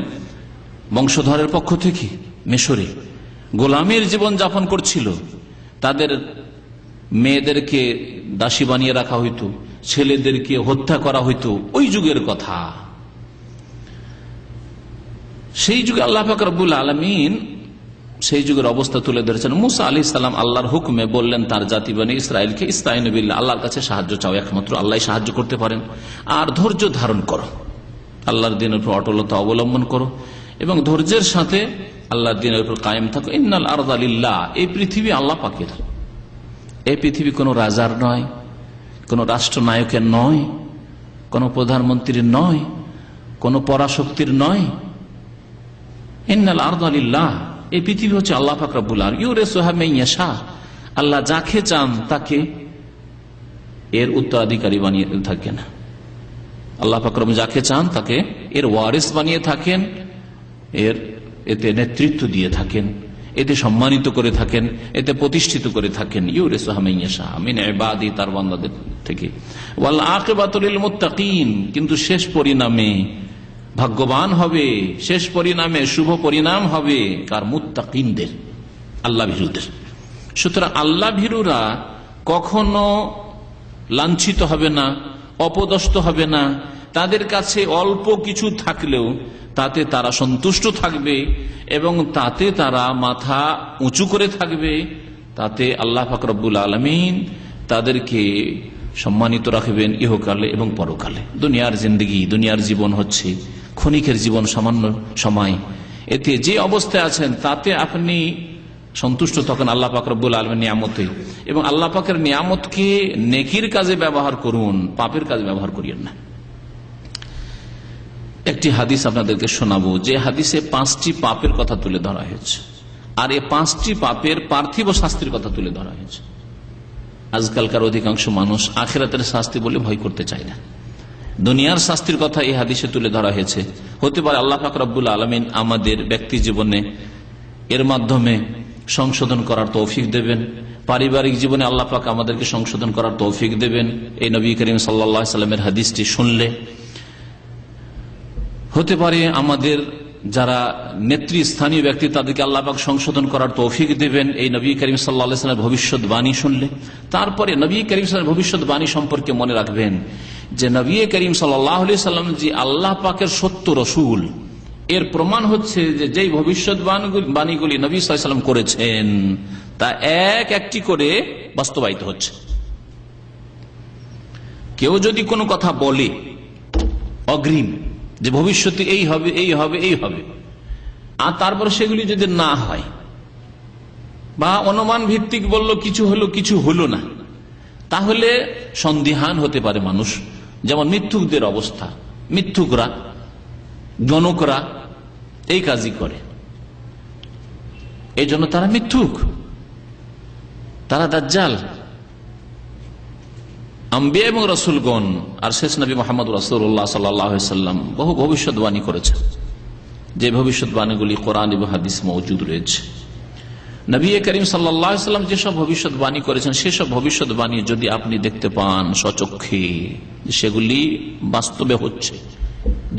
বংশধরের পক্ষ থেকে মিশরে গোলামের জীবন যাপন করছিল, তাদের মেয়েদেরকে দাসী বানিয়ে রাখা হইতো, ছেলেদেরকে হত্যা করা হইতো, ওই যুগের কথা। সেই যুগে আল্লাহ পাক রব্বুল আলামিন সেই যুগের অবস্থা তুলে ধরেছেন। মুসা আলাইহিস সালাম আল্লাহর হুকুমে বললেন তার জাতি বনি ইসরায়েলকে, ইস্তাইনু বিল্লাহ, আল্লাহর কাছে সাহায্য চাও, একমাত্র আল্লাহ সাহায্য করতে পারেন, আর ধৈর্য ধারণ করো, আল্লাহর দ্বীনের উপর অটলতা অবলম্বন করো এবং ধৈর্যের সাথে আল্লাহর দ্বীনের উপর কায়েম থাকো। ইন্নাল আরদা লিল্লাহ, এই পৃথিবী আল্লাহ পাকের, এই পৃথিবী কোনো রাজার নয়, কোনো রাষ্ট্রনায়কের নয়, কোনো প্রধানমন্ত্রীর নয়, কোনো পরাশক্তির নয়। ইন্নাল আরদা লিল্লাহ, এই পৃথিবী হচ্ছে আল্লাহ পাক রব্বুল আলামিন, ইউরিসুহা মান ইয়াশা, আল্লাহ যাকে চান তাকে এর উত্তরাধিকারী বানিয়ে থাকেন। আল্লাহ পাক রব্বুল যাকে চান তাকে এর ওয়ারিস বানিয়ে থাকেন, এতে নেতৃত্ব দিয়ে থাকেন, এতে সম্মানিত করে থাকেন, এতে প্রতিষ্ঠিত করে থাকেন। ইউরিসুহা মান ইয়াশা মিন ইবাদি, তার বান্দাদের থেকে। ওয়াল আকিবাতু লিল মুত্তাকিন, কিন্তু শেষ পরিণামে ভাগ্যবান হবে, শেষ পরিণামে শুভ পরিণাম হবে কার? মুত্তাকিনদের, আল্লাহ ভীরুদের। সুতরাং আল্লাহ ভীরুরা কখনো লাঞ্ছিত হবে না, অপদস্থ হবে না, তাদের কাছে অল্প কিছু থাকলেও তাতে তারা সন্তুষ্ট থাকবে এবং তাতে তারা মাথা উঁচু করে থাকবে, তাতে আল্লাহ পাক রব্বুল আলামিন তাদেরকে সম্মানিত রাখবেন ইহকালে এবং পরকালে। দুনিয়ার জিন্দগি, দুনিয়ার জীবন হচ্ছে ক্ষণিকের জীবন, সামান্য সময়, এতে যে অবস্থায় আছেন তাতে আপনি সন্তুষ্ট থাকেন আল্লাহ পাক রব্বুল আলামিনের নিয়ামতে, এবং আল্লাহ পাকের নিয়ামতকে নেকির কাজে ব্যবহার করুন, পাপের কাজে ব্যবহার করিয়েন না। একটি হাদিস আপনাদেরকে শোনাবো, যে হাদিসে 5টি পাপের কথা তুলে ধরা হয়েছে, আর এই 5টি পাপের পার্থিব শাস্তির কথা তুলে ধরা হয়েছে। আজকালকার অধিকাংশ মানুষ আখিরাতের শাস্তি বলে ভয় করতে চায় না, দুনিয়ার শাস্তির কথা এই হাদিসে তুলে ধরা হয়েছে। হতে পারে আল্লাহ পাক রব্বুল আলামিন আমাদের ব্যক্তি জীবনে এর মাধ্যমে সংশোধন করার তৌফিক দেবেন, পারিবারিক জীবনে আল্লাহ পাক আমাদেরকে সংশোধন করার তৌফিক দেবেন এই নবী করিম সাল্লাল্লাহু আলাইহি সাল্লামের হাদিসটি শুনলে। হতে পারে আমাদের যারা নেতৃস্থানীয় ব্যক্তি তাদেরকে আল্লাহ পাক সংশোধন করার তৌফিক দেবেন এই নবী করিম সাল্লাল্লাহু আলাইহি সাল্লামের ভবিষ্যৎবাণী শুনলে। তারপরে নবী করিম সাল্লাল্লাহু ভবিষ্যৎবাণী সম্পর্কে মনে রাখবেন যে নবী করিম সাল্লাল্লাহু আলাইহি সাল্লাম যে আল্লাহ পাকের সত্য রসূল, এর প্রমাণ হচ্ছে যে যেই ভবিষ্যৎবাণীগুলি নবী সাল্লাল্লাহু আলাইহি সাল্লাম করেছেন তা একটি করে বাস্তবায়িত হচ্ছে। কেউ যদি কোনো কথা বলে অগ্রিম যে ভবিষ্যতে এই হবে, এই হবে, এই হবে, আর তারপর সেগুলি যদি না হয়, বা অনুমান ভিত্তিক বলল কিছু হলো কিছু হলো না, তাহলে সন্দিহান হতে পারে মানুষ। যেমন মিথ্যুকদের অবস্থা, মিথ্যুকরা, জনকরা এই কাজই করে, এই জন্য তারা মিথ্যুক, তারা দাজ্জাল। আম্বিয়া এবং রাসূলগণ আর শেষ নবী মুহাম্মদ রাসূলুল্লাহ সাল্লাল্লাহু আলাইহি সাল্লাম বহু ভবিষ্যৎবাণী করেছেন, যে ভবিষ্যৎবাণীগুলি কোরআন এবং হাদিস মওজুদ রয়েছে। নবী করিম সাল্লাল্লাহু আলাইহি ওয়াসাল্লাম যেসব ভবিষ্যৎবাণী করেছেন সেসব ভবিষ্যৎবাণী যদি আপনি দেখতে পান স্বচক্ষে, সেগুলি বাস্তবে হচ্ছে,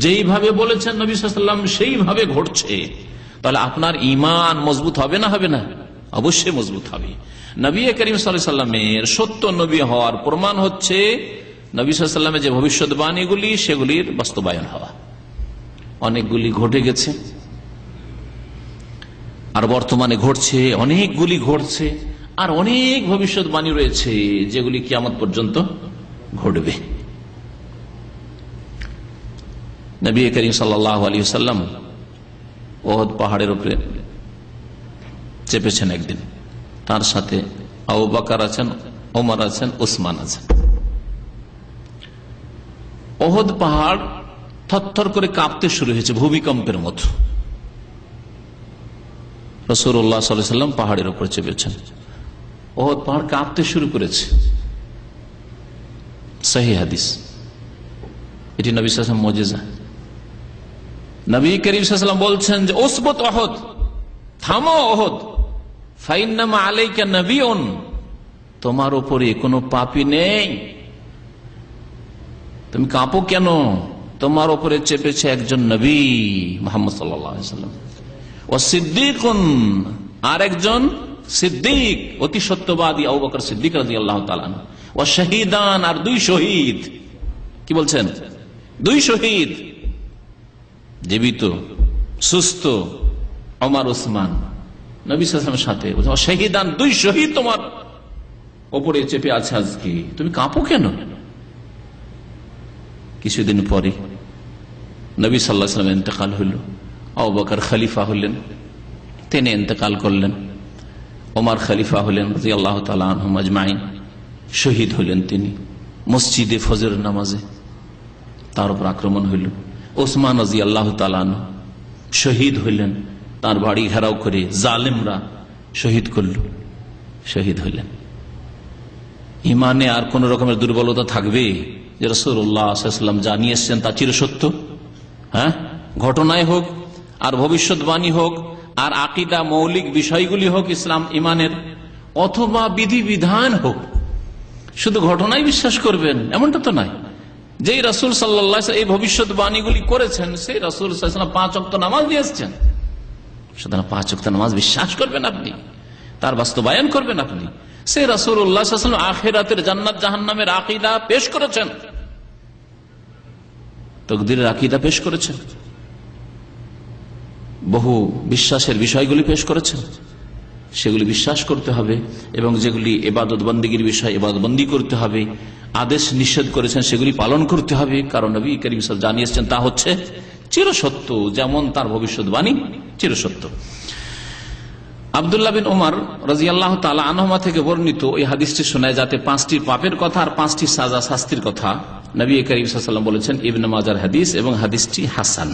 যেইভাবে বলেছেন নবী সাল্লাল্লাহু আলাইহি ওয়াসাল্লাম সেইভাবে ঘটছে, তাহলে আপনার ঈমান মজবুত হবে না? হবে না? অবশ্যই মজবুত হবে। নবী করিম সাল্লাল্লাহু আলাইহি ওয়াসাল্লামের সত্য নবী হওয়ার প্রমাণ হচ্ছে নবী সাল্লাল্লাহু আলাইহি ওয়াসাল্লামের যে ভবিষ্যৎবাণীগুলি সেগুলির বাস্তবায়ন হওয়া। অনেকগুলি ঘটে গেছে, আর বর্তমানে ঘটছে, অনেকগুলি ঘটছে, আর অনেক ভবিষ্যৎবাণী রয়েছে যেগুলি কিয়ামত পর্যন্ত ঘটবে। নবী করিম সাল্লাল্লাহু আলাইহি ওয়াসাল্লাম ওহদ পাহাড়ের উপরে চেপেছেন একদিন, তার সাথে আবু বকর আছেন, ওমর আছেন, ওসমান আছেন। ওহদ পাহাড় থরথর করে কাঁপতে শুরু হয়েছে, ভূমিকম্পের মতো। রাসূলুল্লাহ সাল্লাল্লাহু আলাইহি ওয়াসাল্লাম পাহাড়ের উপর চেপেছেন, ওহদ পাহাড় কাঁপতে শুরু করেছে। সহিহ হাদিস, এটি নবী সাল্লাল্লাহু আলাইহি ওয়াসাল্লাম মুজিজা। নবী করিম সাল্লাল্লাহু আলাইহি ওয়াসাল্লাম বলছেন যে উসবুত ওহদ, থামো ওহদ, ফাইন্নামা আলাইকা নবিয়্যুন, তোমার উপরে কোনো পাপী নেই, তুমি কাঁপো কেন? তোমার উপরে চেপেছে একজন নবী মুহাম্মদ সাল্লাল্লাহু আলাইহি ওয়াসাল্লাম, ও সিদ্দিকুন, আর একজন সিদ্দিক, অতি সত্যবাদী আবু বকর সিদ্দিক রাদিয়াল্লাহু তাআলা আনহু, ও শহীদান, আর দুই শহীদ। কি বলছেন? দুই শহীদ, জীবিত সুস্থ ওমর ওসমান নবী সাল্লাল্লাহু আলাইহি ওয়াসাল্লামের সাথে, শহীদান, দুই শহীদ তোমার উপরে চেপে আছে আজকে, তুমি কাঁপো কেন? কিছুদিন পরে নবী সাল্লাল্লাহু আলাইহি ওয়াসাল্লামের ইন্তেকাল হইল, আবু বকর খলিফা হলেন, তিনি ইন্তেকাল করলেন, ওমর খলিফা হলেন রাদিয়াল্লাহু তাআলা আনহুম আজমাইন, শহীদ হলেন তিনি মসজিদে ফজর নামাজে, তার উপর আক্রমণ হইল। ওসমান রাদিয়াল্লাহু তাআলা আনহু শহীদ হইলেন, তার বাড়ি ঘেরাও করে জালেমরা শহীদ করল, শহীদ হইলেন। ইমানে আর কোন রকমের দুর্বলতা থাকবে? যে রাসূলুল্লাহ সাল্লাল্লাহু আলাইহি ওয়াসাল্লাম জানিয়ে এসেছেন তা চিরসত্য, হ্যাঁ, ঘটনায় হোক আর ভবিষ্যৎবাণী হোক আর আকীদা মৌলিক বিষয়গুলি হোক ইসলাম ইমানের, অথবা বিধিবিধান হোক, শুধু ঘটনায় বিশ্বাস করবেন এমনটা তো নয়। যেই রাসূল সাল্লাল্লাহু আলাইহি ওয়াসাল্লাম এই ভবিষ্যৎবাণীগুলি করেছেন, সেই রাসূল সাল্লাল্লাহু আলাইহি ওয়াসাল্লাম 5 ওয়াক্ত নামাজ দিয়ে এসেছেন, সুতরাং 5 ওয়াক্ত নামাজ বিশ্বাস করবেন আপনি, তার বাস্তবায়ন করবেন আপনি। সেই রাসূলুল্লাহ সাল্লাল্লাহু আলাইহি ওয়াসাল্লাম আখিরাতের জান্নাত জাহান্নামের আকীদা পেশ করেছেন, তাকদীরের আকীদা পেশ করেছেন, বহু বিশ্বাসের বিষয়গুলি পেশ করেছেন, সেগুলি বিশ্বাস করতে হবে। এবং যেগুলি ইবাদত বন্দেগীর বিষয়, ইবাদত বন্দি করতে হবে, আদেশ নিষেধ করেছেন সেগুলি পালন করতে হবে, কারণ নবী করিম সাল্লাল্লাহু আলাইহি ওয়াসাল্লাম জানিয়েছেন তা হচ্ছে চিরসত্য, যেমন তার ভবিষ্যৎবাণী চিরসত্য। আব্দুল্লাহ বিন উমর রাদিয়াল্লাহু তাআলা আনহুমা থেকে বর্ণিত এই হাদিসটি শোনায়, যাতে 5টি পাপের কথা আর 5টি সাজা শাস্তির কথা নবী করিম সাল্লাল্লাহু আলাইহি ওয়াসাল্লাম বলেছেন। ইবনে মাজার হাদিস এবং হাদিসটি হাসান।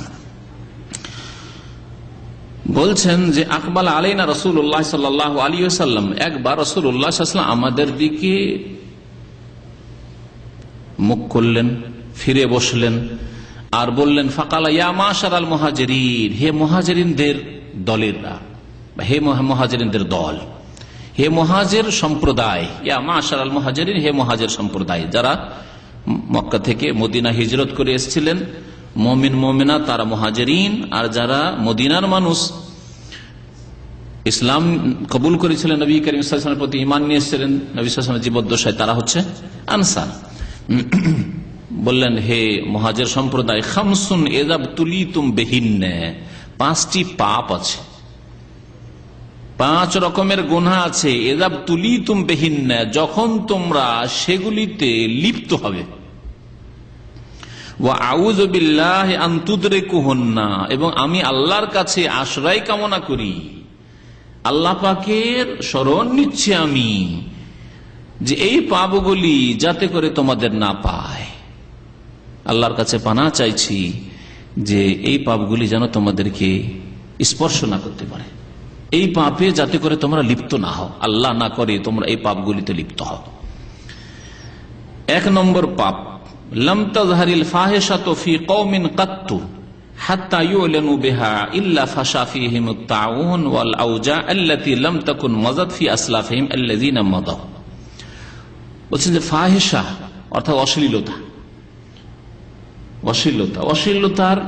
বলছেন যে আকবাল আলাইনা রাসূলুল্লাহ সাল্লাল্লাহু আলাইহি ওয়াসাল্লাম, একবার রাসূলুল্লাহ সাল্লাল্লাহু আলাইহি ওয়াসাল্লাম আমাদের দিকে মুখ করলেন, ফিরে বসলেন, আর বললেন ফাকালা ইয়া মাশারাল মুহাজিরিন, হে মুহাজিরিনদের দলেরা, হে মুহাজিরিনদের দল, হে মুহাজির সম্প্রদায়, ইয়া মাশারাল মুহাজিরিন, হে মুহাজির সম্প্রদায়, যারা মক্কা থেকে মদিনা হিজরত করে এসেছিলেন, মুমিন মুমিনা তারা মুহাজিরিন, আর যারা মদিনার মানুষ ইসলাম কবুল করেছিলেন, নবী করিম সাল্লাল্লাহু আলাইহি ওয়াসাল্লামের প্রতি ঈমান নিয়ে এসেছিলেন নবী সাল্লাল্লাহু আলাইহি ওয়াসাল্লামের জীবদ্দশায়, তারা হচ্ছে আনসার। বললেন হে মুহাজির সম্প্রদায়, খামসুন ইযা তুলিতুম বিহিন্না, 5টি পাপ আছে, 5 রকমের গুনাহ আছে, ইযা তুলিতুম বিহিন্না, যখন তোমরা সেগুলিতে লিপ্ত হবে, ওয়া আউযু বিল্লাহি আন তুদরিকুহুন্না, এবং আমি আল্লাহর কাছে আশ্রয় কামনা করি, আল্লাহ পাকের শরণ নিচ্ছি আমি, যে এই পাপগুলি যাতে করে তোমাদের না পায়, আল্লাহর কাছে পানাহ চাইছি যে এই পাপগুলি যেন তোমাদেরকে স্পর্শ না করতে পারে, এই পাপে যাতে করে তোমরা লিপ্ত না হও, আল্লাহ না করে তোমরা এই পাপগুলিতে লিপ্ত হও। 1 নম্বর পাপ, লাম তাযহারিল ফাহিশাতু ফি কওমিন কাত্তু, হাত্তা ইউলানু বিহা ইল্লা ফাশা ফীহিমুত তাউন ওয়াল আওজা আল্লাতী লাম তাকুন মাযাত ফি আসলাফিহিম আল্লাযীনা মাদাউ। বলছেন যে ফাহিশা অর্থাৎ অশ্লীলতার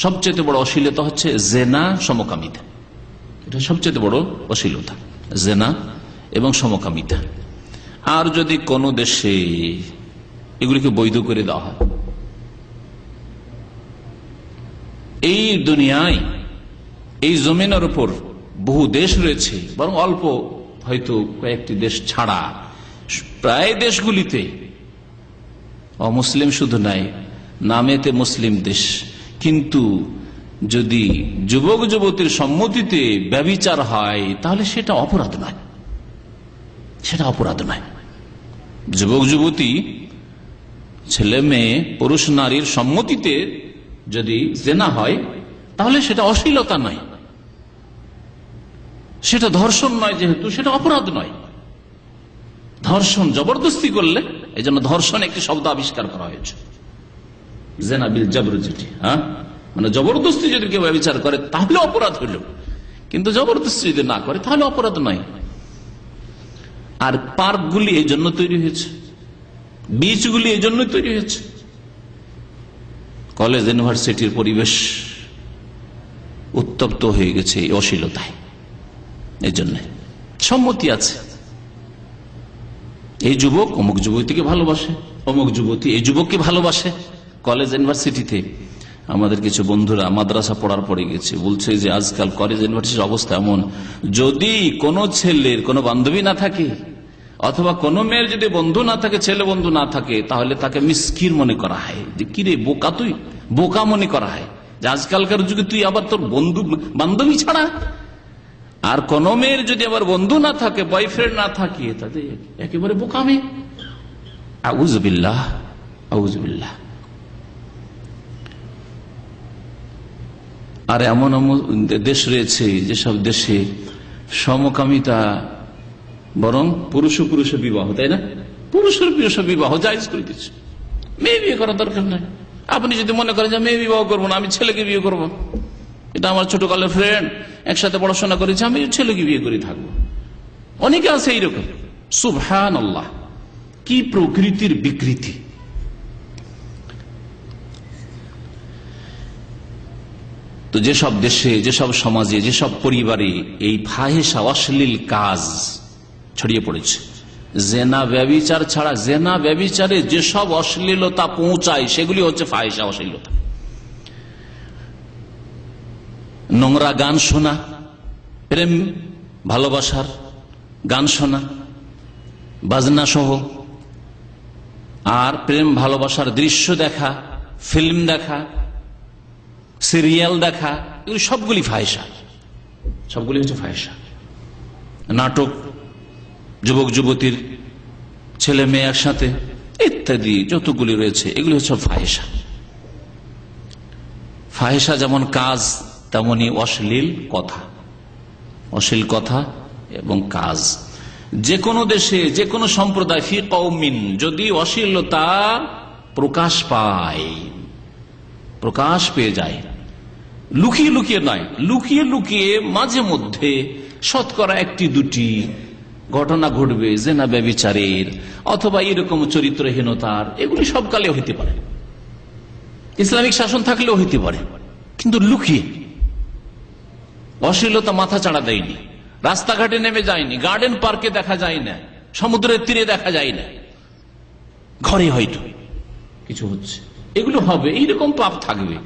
সবচেয়ে বড় অশ্লীলতা হচ্ছে জেনা, সমকামিতা। এটা সবচেয়ে বড় অশ্লীলতা, জেনা এবং সমকামিতা। আর যদি কোনো দেশে এগুলিকে বৈধ করে দেওয়া হয়, এই দুনিয়ায় এই জমিনের উপর বহু দেশ রয়েছে, বরং অল্প হয়তো কয়েকটি দেশ ছাড়া প্রায় দেশগুলিতে অমুসলিম শুধু নাই, নামেতে মুসলিম দেশ, কিন্তু যদি যুবক যুবতীর সম্মতিতে ব্যভিচার হয় তাহলে সেটা অপরাধ নয়, সেটা অপরাধ নয়। যুবক যুবতী, ছেলে মেয়ে, পুরুষ নারীর সম্মতিতে যদি জেনা হয় তাহলে সেটা অশ্লীলতা নয়, সেটা ধর্ষণ নয়, যেহেতু সেটা অপরাধ নয়। ধর্ষণ জবরদস্তি করলে, এই জন্য ধর্ষণ একটি শব্দ আবিষ্কার করা হয়েছে, জেনা বিল জবর, যেটি মানে জবরদস্তি যদি কেউ ব্যভিচার করে তাহলে অপরাধ হইল, কিন্তু জবরদস্তি যদি না করে তাহলে অপরাধ নয়। আর পার্কগুলি এই জন্য তৈরি হয়েছে, বিচগুলি এই জন্য তৈরি হয়েছে, কলেজ ইউনিভার্সিটির পরিবেশ উত্তপ্ত হয়ে গেছে এই অশ্লীলতায়। এই জন্য সম্মতি আছে, এই যুবক অমুক যুবতীকে ভালোবাসে, অমুক যুবতী এই যুবককে ভালোবাসে। কলেজ ইউনিভার্সিটিতে আমাদের কিছু বন্ধুরা মাদ্রাসা পড়ার পরে গেছে, বলছে যে আজকাল কলেজ ইউনিভার্সিটির অবস্থা এমন, যদি কোনো ছেলের কোনো বান্ধবী না থাকে অথবা কোনো মেয়ের যদি বন্ধু না থাকে, ছেলে বন্ধু না থাকে, তাহলে তাকে মিসকিন মনে করা হয়, যে কিরে বোকা, তুই বোকা মনে করা হয়, যে আজকালকার যুগে তুই আবার তোর বন্ধু বান্ধবী ছাড়া। আর কোন মেয়ের যদি আবার বন্ধু না থাকে, বয়ফ্রেন্ড না থাকে, তাদের একেবারে বোকা মেয়ে। আউযু বিল্লাহ, আউযু বিল্লাহ। আর এমন দেশ রয়েছে যেসব দেশে সমকামিতা, বরং পুরুষ পুরুষের বিবাহ, তাই না, পুরুষের পুরুষের বিবাহ জায়েজ করে দিচ্ছে। মেয়ে বিয়ে করার দরকার নাই। আপনি যদি মনে করেন যে মেয়ে বিবাহ করবো না, আমি ছেলেকে বিয়ে করবো, এটা আমার ছোটকালের ফ্রেন্ড, একসাথে পড়াশোনা করেছে, আমি ছেলেকে বিয়ে করে থাকবো। অনেকে আছে এইরকম। সুবহানাল্লাহ, কি প্রকৃতির বিকৃতি! তো যেসব দেশে, যেসব সমাজে, যেসব পরিবারে এই ফাহিশা, অশ্লীল কাজ ছড়িয়ে পড়েছে, জেনা ব্যভিচার ছাড়া, জেনা ব্যভিচারে যেসব অশ্লীলতা পৌঁছায় সেগুলি হচ্ছে ফাহিশা, অশ্লীলতা। নোংরা গান শোনা, প্রেম ভালোবাসার গান শোনা, বাজনা সহ, আর প্রেম ভালোবাসার দৃশ্য দেখা, ফিল্ম দেখা, সিরিয়াল দেখা, এগুলি সবগুলি ফাহিশা, সবগুলি হচ্ছে ফাহিশা। নাটক, যুবক যুবতীর, ছেলে মেয়ে একসাথে ইত্যাদি যতগুলি রয়েছে, এগুলি হচ্ছে ফাহিশা। ফাহিশা যেমন কাজ, তেমনি অশ্লীল কথা, অশ্লীল কথা এবং কাজ। যে কোনো দেশে, যে কোনো সম্প্রদায়, ফি কওমিন, যদি অশ্লীলতা প্রকাশ পায়, প্রকাশ পেয়ে যায়, লুকিয়ে লুকিয়ে নয়, লুকিয়ে লুকিয়ে মাঝে মধ্যে শতকরা একটি দুটি ঘটনা ঘটবে জেনা ব্যভিচারের অথবা এরকম চরিত্রহীনতার, এগুলি সব কালে হইতে পারে, ইসলামিক শাসন থাকলেও হইতে পারে, কিন্তু লুকিয়ে। অশ্লীলতা মাথা চাড়া দেয়নি, রাস্তাঘাটে নেমে যায়নি, গার্ডেন পার্কে দেখা যায় না, সমুদ্রের তীরে দেখা যায় না, ঘরে হয়তো কিছু হচ্ছে, এগুলো হবে, এইরকম পাপ থাকবে।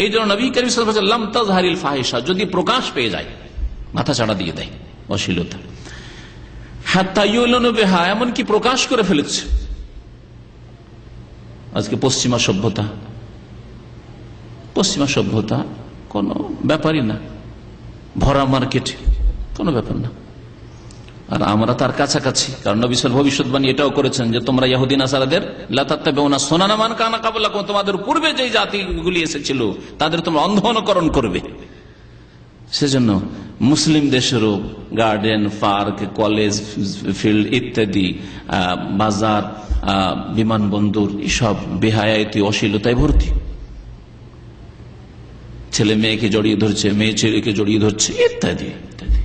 এই জন্য নবী কারীম সাল্লাল্লাহু আলাইহি ওয়াসাল্লাম তাজহারিল ফাহিশা, যদি প্রকাশ পেয়ে যায় মাথা চাড়া দিয়ে দেয় অশ্লীলতা। হাত্তা ইউলানু বিহা, এমনকি প্রকাশ করে ফেলেছে। আজকে পশ্চিমা সভ্যতা কোনো ব্যাপারই না, ভরা মার্কেট, কোনো ব্যাপার না। আর আমরা তার কাছাকাছি, কারণ নবী সাল্লাল্লাহু আলাইহি ওয়াসাল্লাম ভবিষ্যৎবাণী এটাও করেছেন যে তোমরা ইহুদি নাসারাদের লা তাত্তাবিউনা সুনানা মান কানা ক্বাবলাকুম, তোমাদের পূর্বে যে জাতিগুলি এসেছিল তাদের তোমরা অন্ধ অনুকরণ করবে। সেজন্য মুসলিম দেশেরও গার্ডেন, পার্ক, কলেজ, ফিল্ড ইত্যাদি, বাজার, বিমানবন্দর, এসব বেহায়াতি, অশ্লীলতায় ভর্তি। ছেলে মেয়েকে জড়িয়ে ধরছে, মেয়ে ছেলেকে জড়িয়ে ধরছে, ইত্যাদি ইত্যাদি।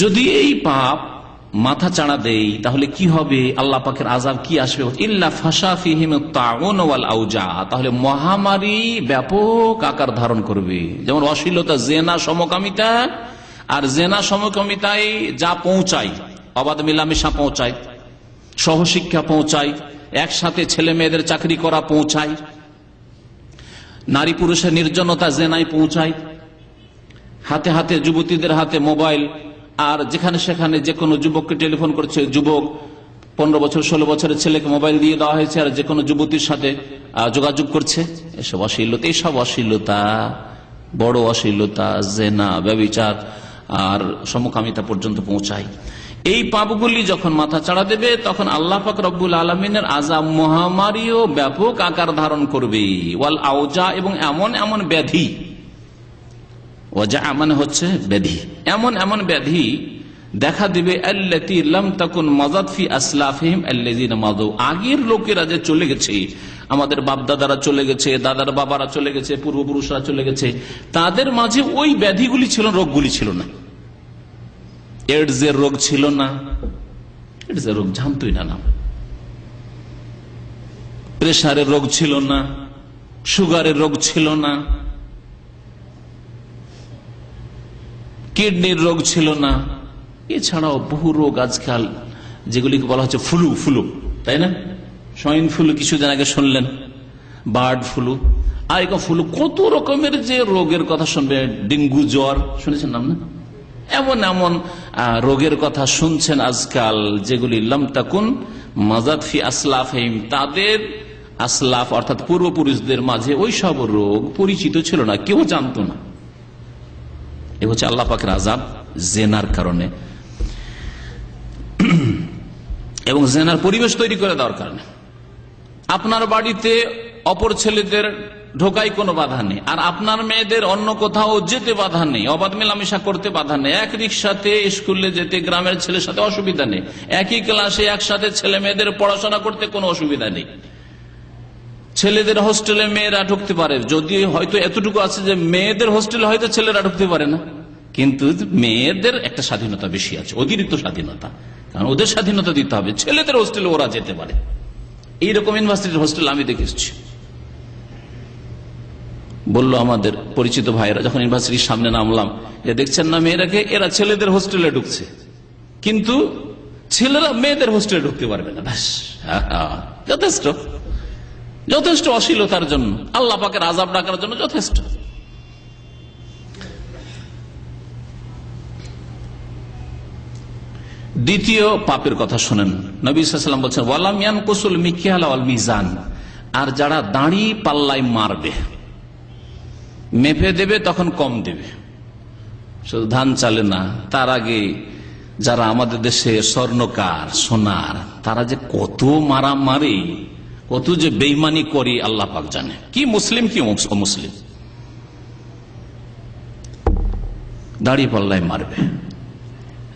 যদি এই পাপ মাথা চাড়া দেই তাহলে কি হবে? আল্লাহ পাকের আযাব কি আসবে? ইল্লা ফাশা ফিহিম আত-তাউন ওয়াল আওজা, তাহলে মহামারী ব্যাপক আকার ধারণ করবে। যেমন অশ্লীলতা, জেনা, সমকামিতা, আর জেনা সমকামিতায় যা পৌঁছায়, অবাধ মেলামেশা পৌঁছায়, সহশিক্ষা পৌঁছায়, একসাথে ছেলে মেয়েদের চাকরি করা পৌঁছায়, নারী পুরুষের নির্জনতা জেনায় পৌঁছায়, হাতে হাতে যুবতীদের হাতে মোবাইল, আর যেখানে সেখানে যে কোনো যুবককে টেলিফোন করছে, যুবক 15 বছর 16 বছরের ছেলেকে মোবাইল দিয়ে দেওয়া হয়েছে, আর যে কোনো যুবতীর সাথে যোগাযোগ করছে। এসব অশ্লীলতা, এইসব অশ্লীলতা, বড় অশ্লীলতা, জেনা, ব্যভিচার আর সমকামিতা পর্যন্ত পৌঁছায়। এই পাপগুলি যখন মাথা চাড়া দেবে তখন আল্লাহ পাক রব্বুল আলামিনের আযাব মহামারীও ব্যাপক আকার ধারণ করবে। ওয়াল আওজা, এবং এমন এমন ব্যাধি, ওয়াজা মানে হচ্ছে ব্যাধি, এমন এমন ব্যাধি দেখা দিবে আল্লাতী লাম তাকুন মাযাদ ফি আসলাফিহিম আল্লাযীনা মাদু, আগের লোকেরা যে চলে গেছে, আমাদের বাপ দাদারা চলে গেছে, দাদার বাবারা চলে গেছে, পূর্বপুরুষরা চলে গেছে, তাদের মাঝে ওই ব্যাধিগুলি ছিল, রোগগুলি ছিল না। এডসের রোগ ছিল না, এডসের রোগ জানতই না, প্রেসারের রোগ ছিল না, সুগারের রোগ ছিল না, কিডনির রোগ ছিল না। এছাড়াও বহু রোগ আজকাল যেগুলিকে বলা হচ্ছে ফ্লু, তাই না? সোয়াইন ফ্লু কিছুদিন আগে শুনলেন, বার্ড ফ্লু, আরেক ফ্লু, কত রকমের যে রোগের কথা শুনবে, ডেঙ্গু জ্বর শুনেছেন নাম না? এমন এমন রোগের কথা শুনছেন আজকাল, যেগুলি লাম তাকুন মাযাদ ফি আসলাফিহিম, তাদের আসলাফ অর্থাৎ পূর্বপুরুষদের মাঝে ওই সব রোগ পরিচিত ছিল না, কেউ জানতো না। এ হচ্ছে আল্লাহ পাকের আযাব জেনার কারণে, এবং জেনার পরিবেশ তৈরি করে দেওয়ার কারণে। আপনার বাড়িতে অপর ছেলেদের ঢোকায় কোনো বাধা নেই, আর আপনার মেয়েদের অন্য কোথাও যেতে বাধা নেই, অবাধ মেলামেশা করতে বাধা নেই, এক রিক্সাতে স্কুলে যেতে গ্রামের ছেলের সাথে অসুবিধা নেই, একই ক্লাসে একসাথে ছেলে মেয়েদের পড়াশোনা করতে কোনো অসুবিধা নেই। ছেলেদের হোস্টেলে মেয়েরা ঢুকতে পারে, যদি হয়তো এতটুকু আছে যে মেয়েদের হোস্টেলে হয়তো ছেলেরা ঢুকতে পারে না, কিন্তু মেয়েদের একটা স্বাধীনতা বেশি আছে, অতিরিক্ত স্বাধীনতা, কারণ ওদের স্বাধীনতা দিতে হবে। ছেলেদের হোস্টেলে ওরা যেতে পারে, এইরকম ইউনিভার্সিটির হোস্টেল আমি দেখেছি। বললো আমাদের পরিচিত ভাইরা, যখন ইউনিভার্সিটির সামনে নামলাম, যে দেখছেন না মেয়েরাকে, এরা ছেলেদের হোস্টেলে ঢুকছে, কিন্তু ছেলেরা মেয়েদের হোস্টেলে ঢুকতে পারবে না। ব্যাস, যথেষ্ট, যথেষ্ট অশ্লীলতার জন্য, আল্লাহ পাকের আযাব ডাকার জন্য যথেষ্ট। দ্বিতীয় পাপের কথা শুনেন, নবী সাল্লাল্লাহু আলাইহি ওয়াসাল্লাম বলছেন ওয়ালাম ইয়ানকুসুল মিকিয়াল ওয়াল মিজান, আর যারা দাঁড়ি পাল্লায় মারবে, মেপে দেবে তখন কম দেবে, শুধু ধান চালে না, তার আগে যারা আমাদের দেশে স্বর্ণকার, সোনার, তারা যে কত মারা মারে, কত যে বেইমানি করি আল্লাহ পাক জানে, কি মুসলিম কি অমুসলিম। দাড়ি পাল্লায় মারবে,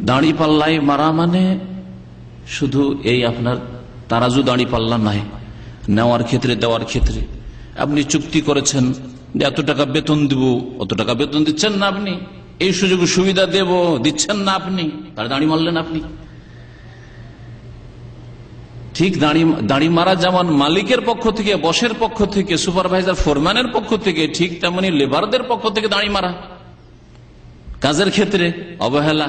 দাড়ি পাল্লায় মারা মানে শুধু এই আপনার তারাজু দাড়ি পাল্লা নয়, নেওয়ার ক্ষেত্রে দেওয়ার ক্ষেত্রে আপনি চুক্তি করেছেন যে এত টাকা বেতন দিব, অত টাকা বেতন দিচ্ছেন না আপনি, এই সুযোগ সুবিধা দেব দিচ্ছেন না আপনি, তার দাড়ি মারলেন আপনি। ঠিক দাড়ি মারা যেমন মালিকের পক্ষ থেকে, বসের পক্ষ থেকে, সুপারভাইজার ফোরম্যানের পক্ষ থেকে, ঠিক তেমনি লেবারদের পক্ষ থেকে দাড়ি মারা। কাজের ক্ষেত্রে অবহেলা,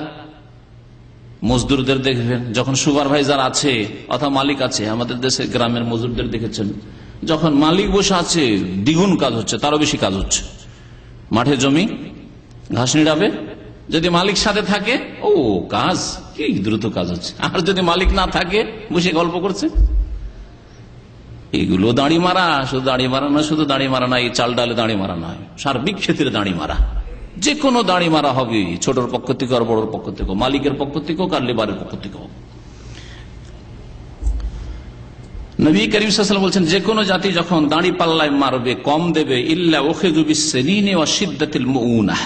মজদুরদের দেখবেন যখন সুপারভাইজার আছে অথবা মালিক আছে, আমাদের দেশে গ্রামের মজদুরদের দেখেছেন, যখন মালিক বসে আছে দ্বিগুণ কাজ হচ্ছে, তারও বেশি কাজ হচ্ছে, মাঠে জমি ঘাস নিড়াবে, যদি মালিক সাথে থাকে ও কাজ কি দ্রুত কাজ হচ্ছে, আর যদি মালিক না থাকে বসে গল্প করছে। এগুলো দাড়ি মারা, শুধু দাড়ি মারা না, শুধু দাড়ি মারা না, এই চাল ডালে দাড়ি মারা নয়, সার্বিক ক্ষেত্রে দাড়ি মারা, যে কোনো দাড়ি মারা হবে, ছোটর পক্ষ থেকে আর বড়োর পক্ষ থেকে, মালিকের পক্ষ থেকে হোক আর লেবারের পক্ষ থেকে হোক। নবী করিম সাল্লাল্লাহু আলাইহি ওয়াসাল্লাম বলছেন যে কোনো জাতি যখন দাড়ি পাল্লায় মারবে, কম দেবে, ইল্লা উখিযু বিস-সিনিনি ওয়া শিদ্দাতিল মুউনাহ,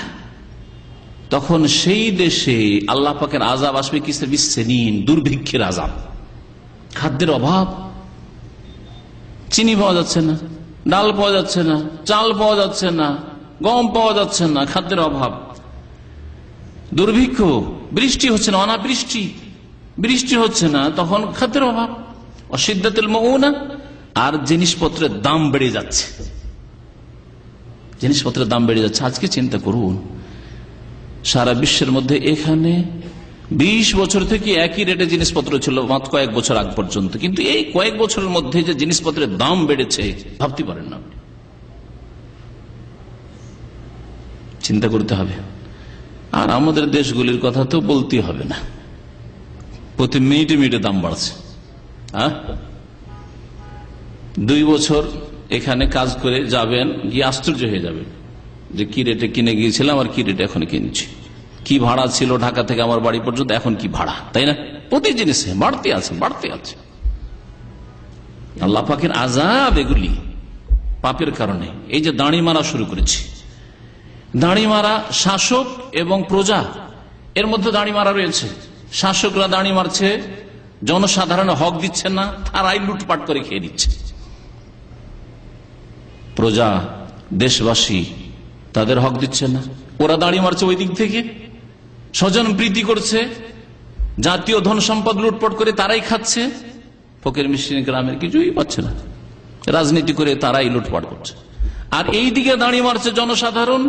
তখন সেই দেশে আল্লাহ পাকের আযাব আসবে কিসের? বিস-সিনিন, দুর্ভিক্ষের আযাব, খাদ্যের অভাব, চিনি পাওয়া যাচ্ছে না, ডাল পাওয়া যাচ্ছে না, চাল পাওয়া যাচ্ছে না, গম পাওয়া যাচ্ছে না, খাদ্যের অভাব, দুর্ভিক্ষ, বৃষ্টি হচ্ছে না, অনাবৃষ্টি, বৃষ্টি হচ্ছে না, তখন খাদ্যের অভাব, অসিদ্দাতুল মাউনা। আর জিনিসপত্রের দাম বেড়ে যাচ্ছে, জিনিসপত্রের দাম বেড়ে যাচ্ছে। আজকে চিন্তা করুন, সারা বিশ্বের মধ্যে এখানে 20 বছর থেকে একই রেটে জিনিসপত্র ছিল মাত্র কয়েক বছর আগ পর্যন্ত, কিন্তু এই কয়েক বছরের মধ্যে যে জিনিসপত্রের দাম বেড়েছে ভাবতে পারেন না। চিন্তা করতে হবে। আর আমাদের দেশগুলির কথা তো বলতে হবে না, প্রতি মিনিটে মিনিটে দাম বাড়ছে। 2 বছর এখানে কাজ করে যাবেন, গিয়ে আশ্চর্য হয়ে যাবেন যে কি রেটে কিনে গিয়েছিলাম আর কি রেটে এখন কিনছি, কি ভাড়া ছিল ঢাকা থেকে আমার বাড়ি পর্যন্ত, এখন কি ভাড়া, তাই না? প্রতি জিনিসে বাড়তে আছে, বাড়তে আছে। আল্লাহ পাকের আযাব এগুলি পাপের কারণে। এই যে দাড়ি মারা শুরু করেছি, দাড়ি মারা শাসক এবং প্রজা, এর মধ্যে দাড়ি মারা রয়েছে। শাসকরা দাড়ি মারছে, জনসাধারণ হক দিচ্ছে না, তারাই লুটপাট করে খেয়ে দিচ্ছে। প্রজা, দেশবাসী তাদের হক দিচ্ছে না, ওরা দাড়ি মারছে ওই দিক থেকে, স্বজন প্রীতি করছে, জাতীয় ধন সম্পদ লুটপাট করে তারাই খাচ্ছে, ফকির মিসকিন গ্রামের কিছুই পাচ্ছে না, রাজনীতি করে তারাই লুটপাট করছে। আর এই দিকে দাঁড়িয়ে মারছে জনসাধারণ,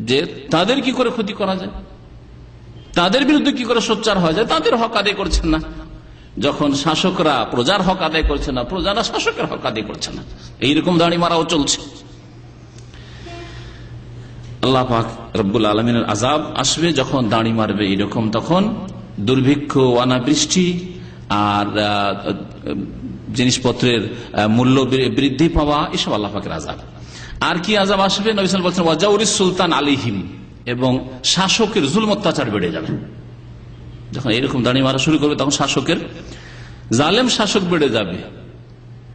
যে তাদের কি করে ক্ষতি করা যায়, তাদের বিরুদ্ধে কি করে সোচ্চার হওয়া যায়, তাদের হক আদায় করছেন না। যখন শাসকরা প্রজার হক আদায় করছে না, প্রজারা শাসকের হক আদায় করছে না, এইরকম দাঁড়ি মারাও চলছে। আল্লাহ পাক রব্বুল আলামিনের আযাব আসবে যখন দাঁড়ি মারবে এরকম, তখন দুর্ভিক্ষ, অনাবৃষ্টি আর জিনিসপত্রের মূল্য বৃদ্ধি পাওয়া, এসব আল্লাহ পাকের আযাব। আর কি আযাব আসবে? নবী সাল্লাল্লাহু আলাইহি ওয়াসাল্লাম বলছেন ওয়াজাউরিস সুলতান আলাইহিম, এবং শাসকের জুলম অত্যাচার বেড়ে যাবে। যখন এরকম দাঁড়ি মারা শুরু করবে তখন শাসকের, জালেম শাসক বেড়ে যাবে,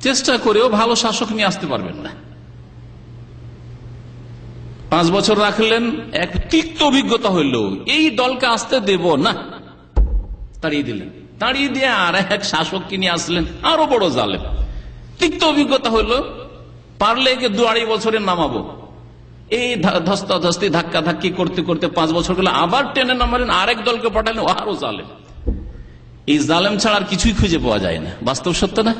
চেষ্টা করেও ভালো শাসক নিয়ে আসতে পারবেন না। 5 বছর রাখলেন, এক তিক্ত অভিজ্ঞতা হইল, এই দলকে আসতে দেব না, তাড়িয়ে দিলেন, তাড়িয়ে দিয়ে আর এক শাসককে নিয়ে আসলেন, আরো বড় জালেম। তিক্ত অভিজ্ঞতা হইল, পারলে একে 2-2.5 বছরের নামাবো। এই ধস্তাধস্তি ধাক্কা ধাক্কি করতে করতে 5 বছর গেলে আবার টেনে নামালেন, আরেক দলকে পাঠালেন, আরো জালেম। এই জালেম ছাড়া আর কিছুই খুঁজে পাওয়া যায় না, বাস্তব সত্য না?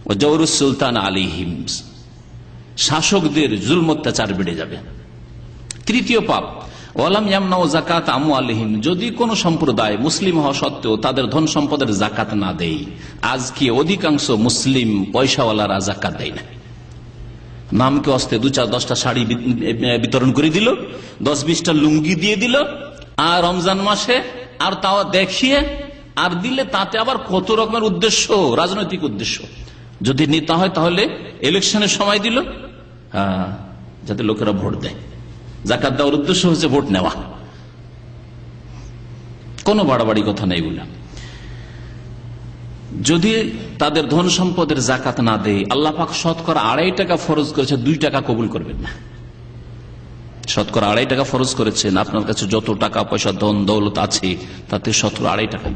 ওয়াজাউরুস সুলতান আলাইহিম, শাসকদের জুলম অত্যাচার বেড়ে যাবে। তৃতীয় পাপ, ওয়ালাম ইয়ামনাউ যাকাত আমওয়ালিহিম, যদি কোন সম্প্রদায় মুসলিম হওয়া সত্ত্বেও তাদের ধন সম্পদের যাকাত না দেয়। আজকে অধিকাংশ মুসলিম পয়সাওয়ালারা যাকাত দেয় না, নামকে অস্তে 2-4-10টা শাড়ি বিতরণ করে দিল, 10-20টা লুঙ্গি দিয়ে দিল, আর রমজান মাসে আর তাও দেখিয়ে আর দিলে, তাতে আবার কত রকমের উদ্দেশ্য, রাজনৈতিক উদ্দেশ্য। যদি নেতা হয় তাহলে ইলেকশনের সময় দিল, যাতে লোকেরা ভোট দেয়। যাকাত দেওয়ার উদ্দেশ্য হচ্ছে ভোট নেওয়া, কোনো বাড়াবাড়ি কথা নেই বলে। যদি তাদের ধন সম্পদের যাকাত না দেয়, আল্লাহ পাক শতকরা 2.5 টাকা ফরজ করেছে, 2 টাকা কবুল করবেন না। শতকরা 2.5 টাকা ফরজ করেছেন, আপনার কাছে যত টাকা পয়সা ধন দৌলত আছে তাতে শতকরা 2.5 টাকা।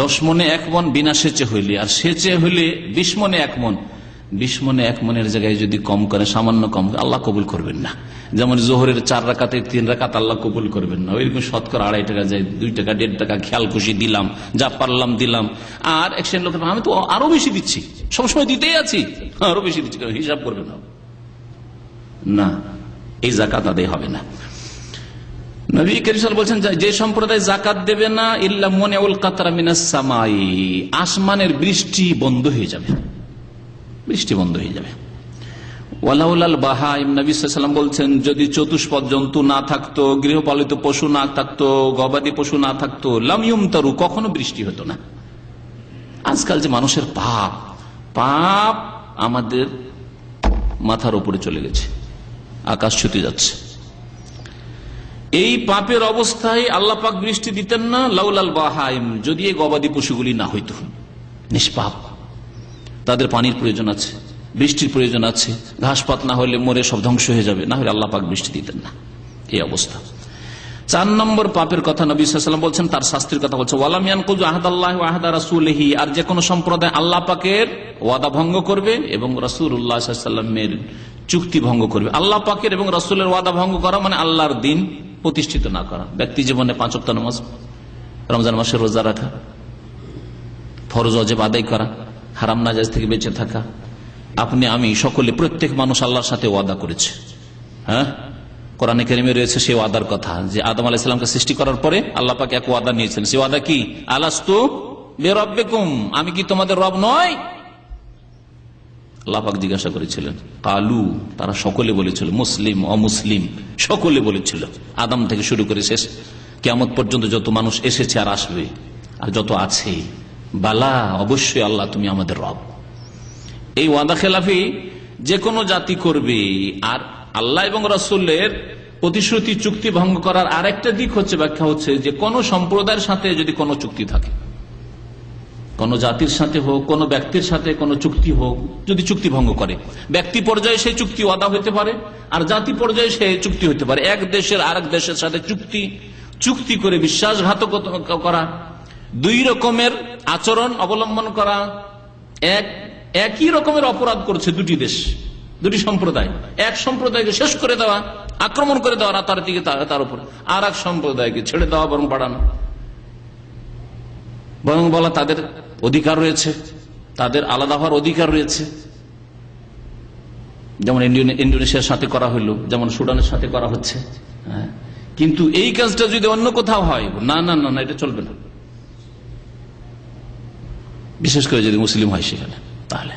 10 মনে 1 মন বিনা সেচে হইলে, আর সেচে হইলে 20 মনে 1 মন, 20 মনে 1 মনের জায়গায় যদি কম করে, সামান্য কম, আল্লাহ কবুল করবেন না। যেমন জোহরের 4 রাকাতে 3 রাকাত আল্লাহ কবুল করবেন না। ওইরকম শতকরা 2.5 টাকা যায়, 2 টাকা 1.5 টাকা খেয়াল খুশি দিলাম, যা পারলাম দিলাম। আর এক শ্রেণীর লোক, আমি তো আরো বেশি দিচ্ছি, সবসময় দিতেই আছি, আরো বেশি দিচ্ছি, হিসাব করবে না, না, এই যাকাত আদায় হবে না। নবী কারীম সাল্লাল্লাহু আলাইহি ওয়াসাল্লাম বলছেন, যে সম্প্রদায় যাকাত দেবে না, ইল্লা মুনিউল কাতরা মিনাস সামাই, আসমানের বৃষ্টি বন্ধ হয়ে যাবে, বৃষ্টি বন্ধ হয়ে যাবে। ওয়ালাউলাল বাহাইম, নবী সাল্লাল্লাহু আলাইহি ওয়াসাল্লাম বলছেন, যদি চতুষ্পদ জন্তু না থাকতো, গৃহপালিত পশু না থাকতো, গবাদি পশু না থাকতো, লাম ইউমতারু, কখনো বৃষ্টি হতো না। আজকাল যে মানুষের পাপ, পাপ আমাদের মাথার উপরে চলে গেছে, আকাশ ছুতে যাচ্ছে। এই পাপের অবস্থায় আল্লাহ পাক বৃষ্টি দিতেন না, লাউলাল বাহাইম, যদি এই গবাদি পশুগুলি না হইতো, নিষ্পাপ, তাদের পানির প্রয়োজন আছে, বৃষ্টির প্রয়োজন আছে, ঘাস পাত না হলে মরে সব ধ্বংস হয়ে যাবে, না হলে আল্লাহ পাক বৃষ্টি দিতেন না। এই অবস্থা। 4 নম্বর পাপের কথা নবী সাল্লাল্লাহু আলাইহি ওয়াসাল্লাম বলছেন, তার শাস্তির কথা বলছে, ওয়ালাম ইয়ানকুযু আহদাল্লাহি ওয়া আহদা রাসূলিহি, আর যে কোনো সম্প্রদায় আল্লাহ পাকের ওয়াদা ভঙ্গ করবে এবং রাসূলুল্লাহ সাল্লাল্লাহু আলাইহি ওয়াসাল্লামের চুক্তি ভঙ্গ করবে। আল্লাহ পাকের এবং রাসূলের ওয়াদা ভঙ্গ করা মানে আল্লাহর দিন প্রতিষ্ঠিত না করা। ব্যক্তি জীবনে 5 ওয়াক্ত নামাজ, রমজান মাসে রোজা রাখা, ফরজ ওয়াজিব আদায় করা, হারাম নাজায়েজ থেকে বেঁচে থাকা। আপনি আমি সকলে, প্রত্যেক মানুষ আল্লাহর সাথে ওয়াদা করেছে। হ্যাঁ, কোরআনে কারিমে রয়েছে সেই ওয়াদার কথা যে আদম আলাইহিস সালামকে সৃষ্টি করার পরে আল্লাহ পাক এক ওয়াদা নিয়েছেন। সেই ওয়াদা কি? আলাস্তু বিরাব্বিকুম, আমি কি তোমাদের রব নয়? আল্লাহ পাক জিজ্ঞাসা করেছিলেন। কালু, তারা সকলে বলেছিল, মুসলিম অমুসলিম সকলে বলেছিল, আদম থেকে শুরু করে শেষ কিয়ামত পর্যন্ত যত মানুষ এসেছে আর আসবে আর যত আছে, বালা, অবশ্যই আল্লাহ তুমি আমাদের রব। এই ওয়াদা খেলাফি যে কোনো জাতি করবে। আর আল্লাহ এবং রাসূলের প্রতিশ্রুতি চুক্তি ভঙ্গ করার আরেকটা দিক হচ্ছে, ব্যাখ্যা হচ্ছে যে কোন সম্প্রদায়ের সাথে যদি কোনো চুক্তি থাকে, কোন জাতির সাথে হোক, কোন ব্যক্তির সাথে কোনো চুক্তি হোক, যদি চুক্তি ভঙ্গ করে, ব্যক্তি পর্যায়ে সেই চুক্তি ওয়াদা হতে পারে আর জাতি পর্যায়ে সেই চুক্তি হতে পারে। এক দেশের আরেক দেশের সাথে চুক্তি করে বিশ্বাসঘাতকতা করা, 2 রকমের আচরণ অবলম্বন করা, একই রকমের অপরাধ করছে 2টি দেশ, 2টি সম্প্রদায়। এক সম্প্রদায়কে শেষ করে দেওয়া, আক্রমণ করে দেওয়া তার দিকে, তার উপর আর এক সম্প্রদায়কে ছেড়ে দেওয়া, বরং বাড়ানো, বরং বলা তাদের অধিকার রয়েছে, তাদের আলাদা হওয়ার অধিকার রয়েছে। যেমন ইন্দোনেশিয়ার সাথে করা হইলো, যেমন সুদানের সাথে করা হচ্ছে। কিন্তু এই কাজটা যদি অন্য কোথাও হয়, না না না, এটা চলবে না, বিশেষ করে যদি মুসলিম হয় সেখানে, তাহলে।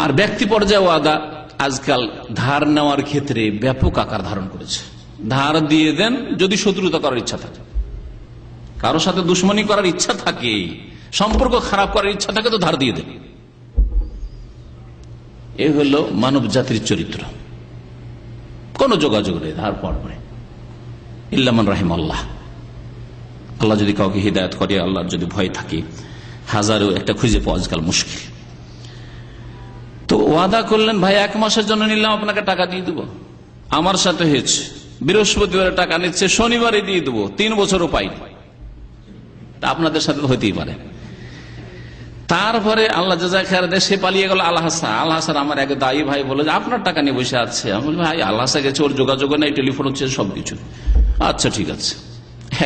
আর ব্যক্তি পর্যায়ে ওয়াদা আজকাল ধার নেওয়ার ক্ষেত্রে ব্যাপক আকার ধারণ করেছে। ধার দিয়ে দেন যদি শত্রুতা করার ইচ্ছা থাকে, কারো সাথে দুশ্মনী করার ইচ্ছা থাকে, সম্পর্ক খারাপ করার ইচ্ছা থাকে, তো ধার দিয়ে দেন। এ হলো মানব জাতির চরিত্র। কোন যোগাযোগ নেই ধার পর পরে, ইল্লা মান রাহিমাল্লাহ। আল্লাহ যদি কাউকে হিদায়াত করে, আল্লাহর যদি ভয় থাকে, হাজারো একটা খুঁজে পাওয়া আজকাল মুশকিল। তো ওয়াদা করলেন, ভাই 1 মাসের জন্য নিলাম, আপনাকে টাকা দিয়ে দেবো। আমার সাথে হয়েছে, বৃহস্পতিবারে টাকা নিচ্ছে, শনিবারে দিয়ে দেবো, 3 বছরও পাইনি। তা আপনাদের সাথে হইতেই পারে। তারপরে আল্লাহ জাযা খায়ের দেয়, সে পালিয়ে গেল আল-হাসান আমার এক দায়ী ভাই বলে যে আপনার টাকা নিয়ে বসে আছে। আমি বলি, ভাই আল-হাসা গেছে, ওর যোগাযোগ নেই, টেলিফোন হচ্ছে, সবকিছু। আচ্ছা ঠিক আছে।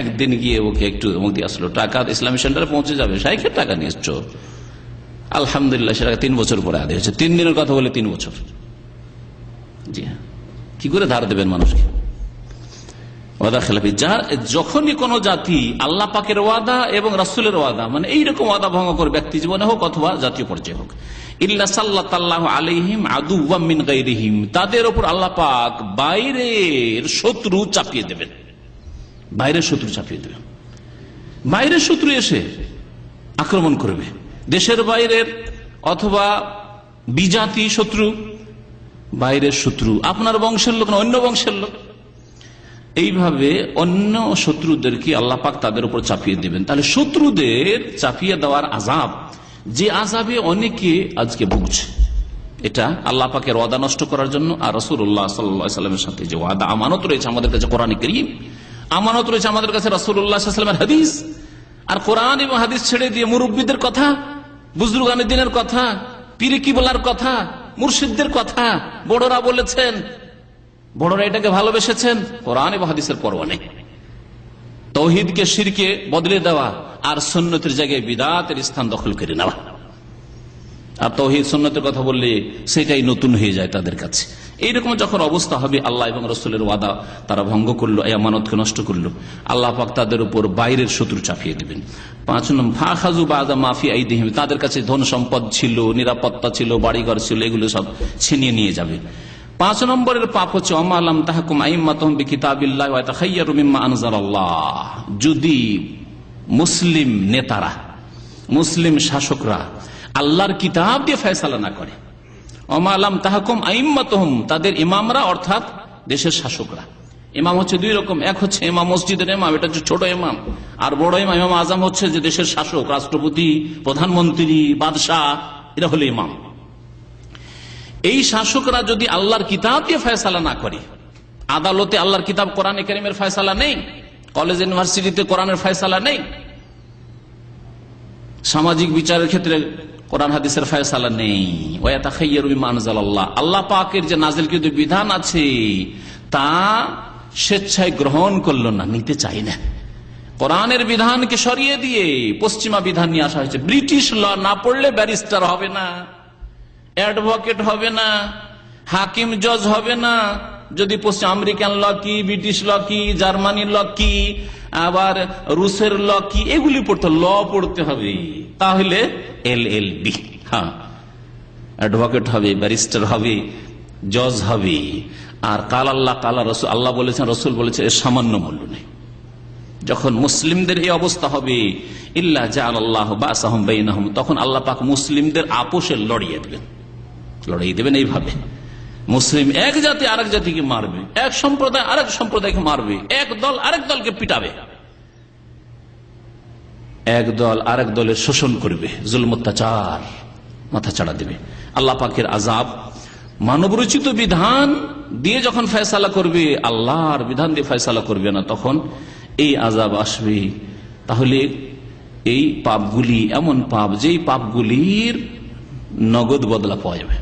একদিন গিয়ে ওকে একটু অমুক দিয়ে আসলো, টাকা ইসলামী সেন্টারে পৌঁছে যাবে, শাইখের টাকা নিয়ে এসছো। আলহামদুলিল্লাহ, সেটা 3 বছর পরে আদায় হয়েছে। 3 দিনের কথা বলে 3 বছর। জি হ্যাঁ, কি করে ধার দেবেন মানুষকে? ওয়াদা খেলাফি। যার যখনই কোন জাতি আল্লাহ পাকের ওয়াদা এবং রাসূলের ওয়াদা, মানে এইরকম ওয়াদা ভঙ্গ করে, ব্যক্তি জীবনে হোক অথবা জাতীয় পর্যায়ে হোক, ইল্লা সাল্লাল্লাহু আলাইহিম আদুওয়াম মিন গায়রিহিম, তাদের উপর আল্লাহ পাক বাইরের শত্রু চাপিয়ে দেবেন। বাইরের শত্রু চাপিয়ে দেবেন। বাইরের শত্রু এসে আক্রমণ করবে, দেশের বাইরের অথবা বিজাতি শত্রু, বাইরের শত্রু, আপনার বংশের লোক না অন্য বংশের লোক, এইভাবে অন্য শত্রুদেরকে আল্লাহ পাক তাদের উপর চাপিয়ে দেবেন। তাহলে শত্রুদের চাপিয়ে দেওয়ার আযাব, যে আযাবে অনেকে আজকে ভুগছে, এটা আল্লাহ পাকের ওয়াদা নষ্ট করার জন্য। আর রাসূলুল্লাহ সাল্লাল্লাহু আলাইহি ওয়াসাল্লামের সাথে যে ওয়াদা আমানত রয়েছে আমাদের কাছে, কোরআনে কারীম আমানত রয়েছে আমাদের কাছে, রাসূলুল্লাহ সাল্লাল্লাহু আলাইহি ওয়াসাল্লামের হাদিস। আর কোরআন এবং হাদিস ছেড়ে দিয়ে মুরব্বীদের কথা, বুজুর্গানে দ্বীনের কথা, পীরে কিবলার কথা, মুর্শিদদের কথা, বড়রা বলেছেন, বড়রা এটাকে ভালোবেসেছেন, কোরআন এবং হাদিসের পরোয়া নেই। তাওহীদকে শিরকে বদলে দেওয়া আর সুন্নতের জায়গায় বিদআতের স্থান দখল করে নেওয়া। আর তাওহীদ সুন্নতের কথা বললে সেটাই নতুন হয়ে যায় তাদের কাছে। এইরকম যখন অবস্থা হবে, আল্লাহ এবং রাসূলের ওয়াদা তারা ভঙ্গ করলো, এই আমানতকে নষ্ট করলো, আল্লাহ পাক তাদের উপর বাইরের শত্রু চাপিয়ে দিবেন। 5 নম্বর, ফাখাযু বাযা মা ফি আইদিহিম, তাদের কাছে ধন সম্পদ ছিল, নিরাপত্তা ছিল, বাড়িঘর ছিল, এগুলো সব ছিনিয়ে নিয়ে যাবে। 5 নম্বরের পাপ হচ্ছে ওমা লাম তাহকুম আইম্মাতুহুম বিকিতাবিল্লাহি ওয়া তাখায়্যারু মিম্মা আনজালাল্লাহ, যদি মুসলিম নেতারা, মুসলিম শাসকরা আল্লাহর কিতাব দিয়ে ফয়সালা না করে। ওমা লাম তাহকুম আইম্মাতুহুম, তাদের ইমামরা অর্থাৎ দেশের শাসকরা। ইমাম হচ্ছে 2 রকম, এক হচ্ছে ইমাম মসজিদের ইমাম, এটা হচ্ছে ছোট ইমাম, আর বড় ইমাম ইমাম আজম হচ্ছে যে দেশের শাসক, রাষ্ট্রপতি, প্রধানমন্ত্রী, বাদশাহ, এরা হলো ইমাম। এই শাসকরা যদি আল্লাহর কিতাব দিয়ে ফয়সালা না করে, আদালতে আল্লাহর কিতাব কোরআনে কারীমের ফয়সালা নেই, কলেজ ইউনিভার্সিটিতে কোরআনের ফয়সালা নেই, সামাজিক বিচারের ক্ষেত্রে কোরআন হাদিসের ফয়সালা নেই। ওয়ায়াতাখায়্যারু বিমা আনজালাল্লাহ, আল্লাহ পাকের যে নাজিলকৃত বিধান আছে তা স্বেচ্ছায় গ্রহণ করলো না, নিতে চাই না। কোরআনের বিধানকে সরিয়ে দিয়ে পশ্চিমা বিধান নিয়ে আসা হয়েছে। ব্রিটিশ ল না পড়লে ব্যারিস্টার হবে না, অ্যাডভোকেট হবে না, হাকিম জজ হবে না। যদি পশ্চিম আমেরিকান ল কি, ব্রিটিশ ল কি, জার্মানির ল কি, আবার রুশের ল কি, এগুলি পড়তে ল পড়তে হবে, তাহলে LLB, হ্যাঁ, অ্যাডভোকেট হবে, ব্যারিস্টার হবে, জজ হবে। আর কাল আল্লাহ কাল রসুল, আল্লাহ বলেছেন রসুল বলেছে, এর সামান্য মূল্য নেই। যখন মুসলিমদের এই অবস্থা হবে, ইল্লা জাআলাল্লাহু বাসাহুম বাইনাহুম, তখন আল্লাহ পাক মুসলিমদের আপোষে লড়িয়ে দেবেন এইভাবে। মুসলিম এক জাতি আরেক জাতিকে মারবে, এক সম্প্রদায় আরেক সম্প্রদায়কে মারবে, এক দল আরেক দলকে পিটাবে, এক দল আরেক দলের শোষণ করবে, জুলম অত্যাচার মাথা চাড়া দেবে। আল্লাহ পাকের আযাব মানবরচিত বিধান দিয়ে যখন ফয়সালা করবে, আল্লাহর বিধান দিয়ে ফয়সালা করবে না, তখন এই আযাব আসবে। তাহলে এই পাপগুলি এমন পাপ, যেই পাপগুলির নগদ বদলা পাওয়া যাবে,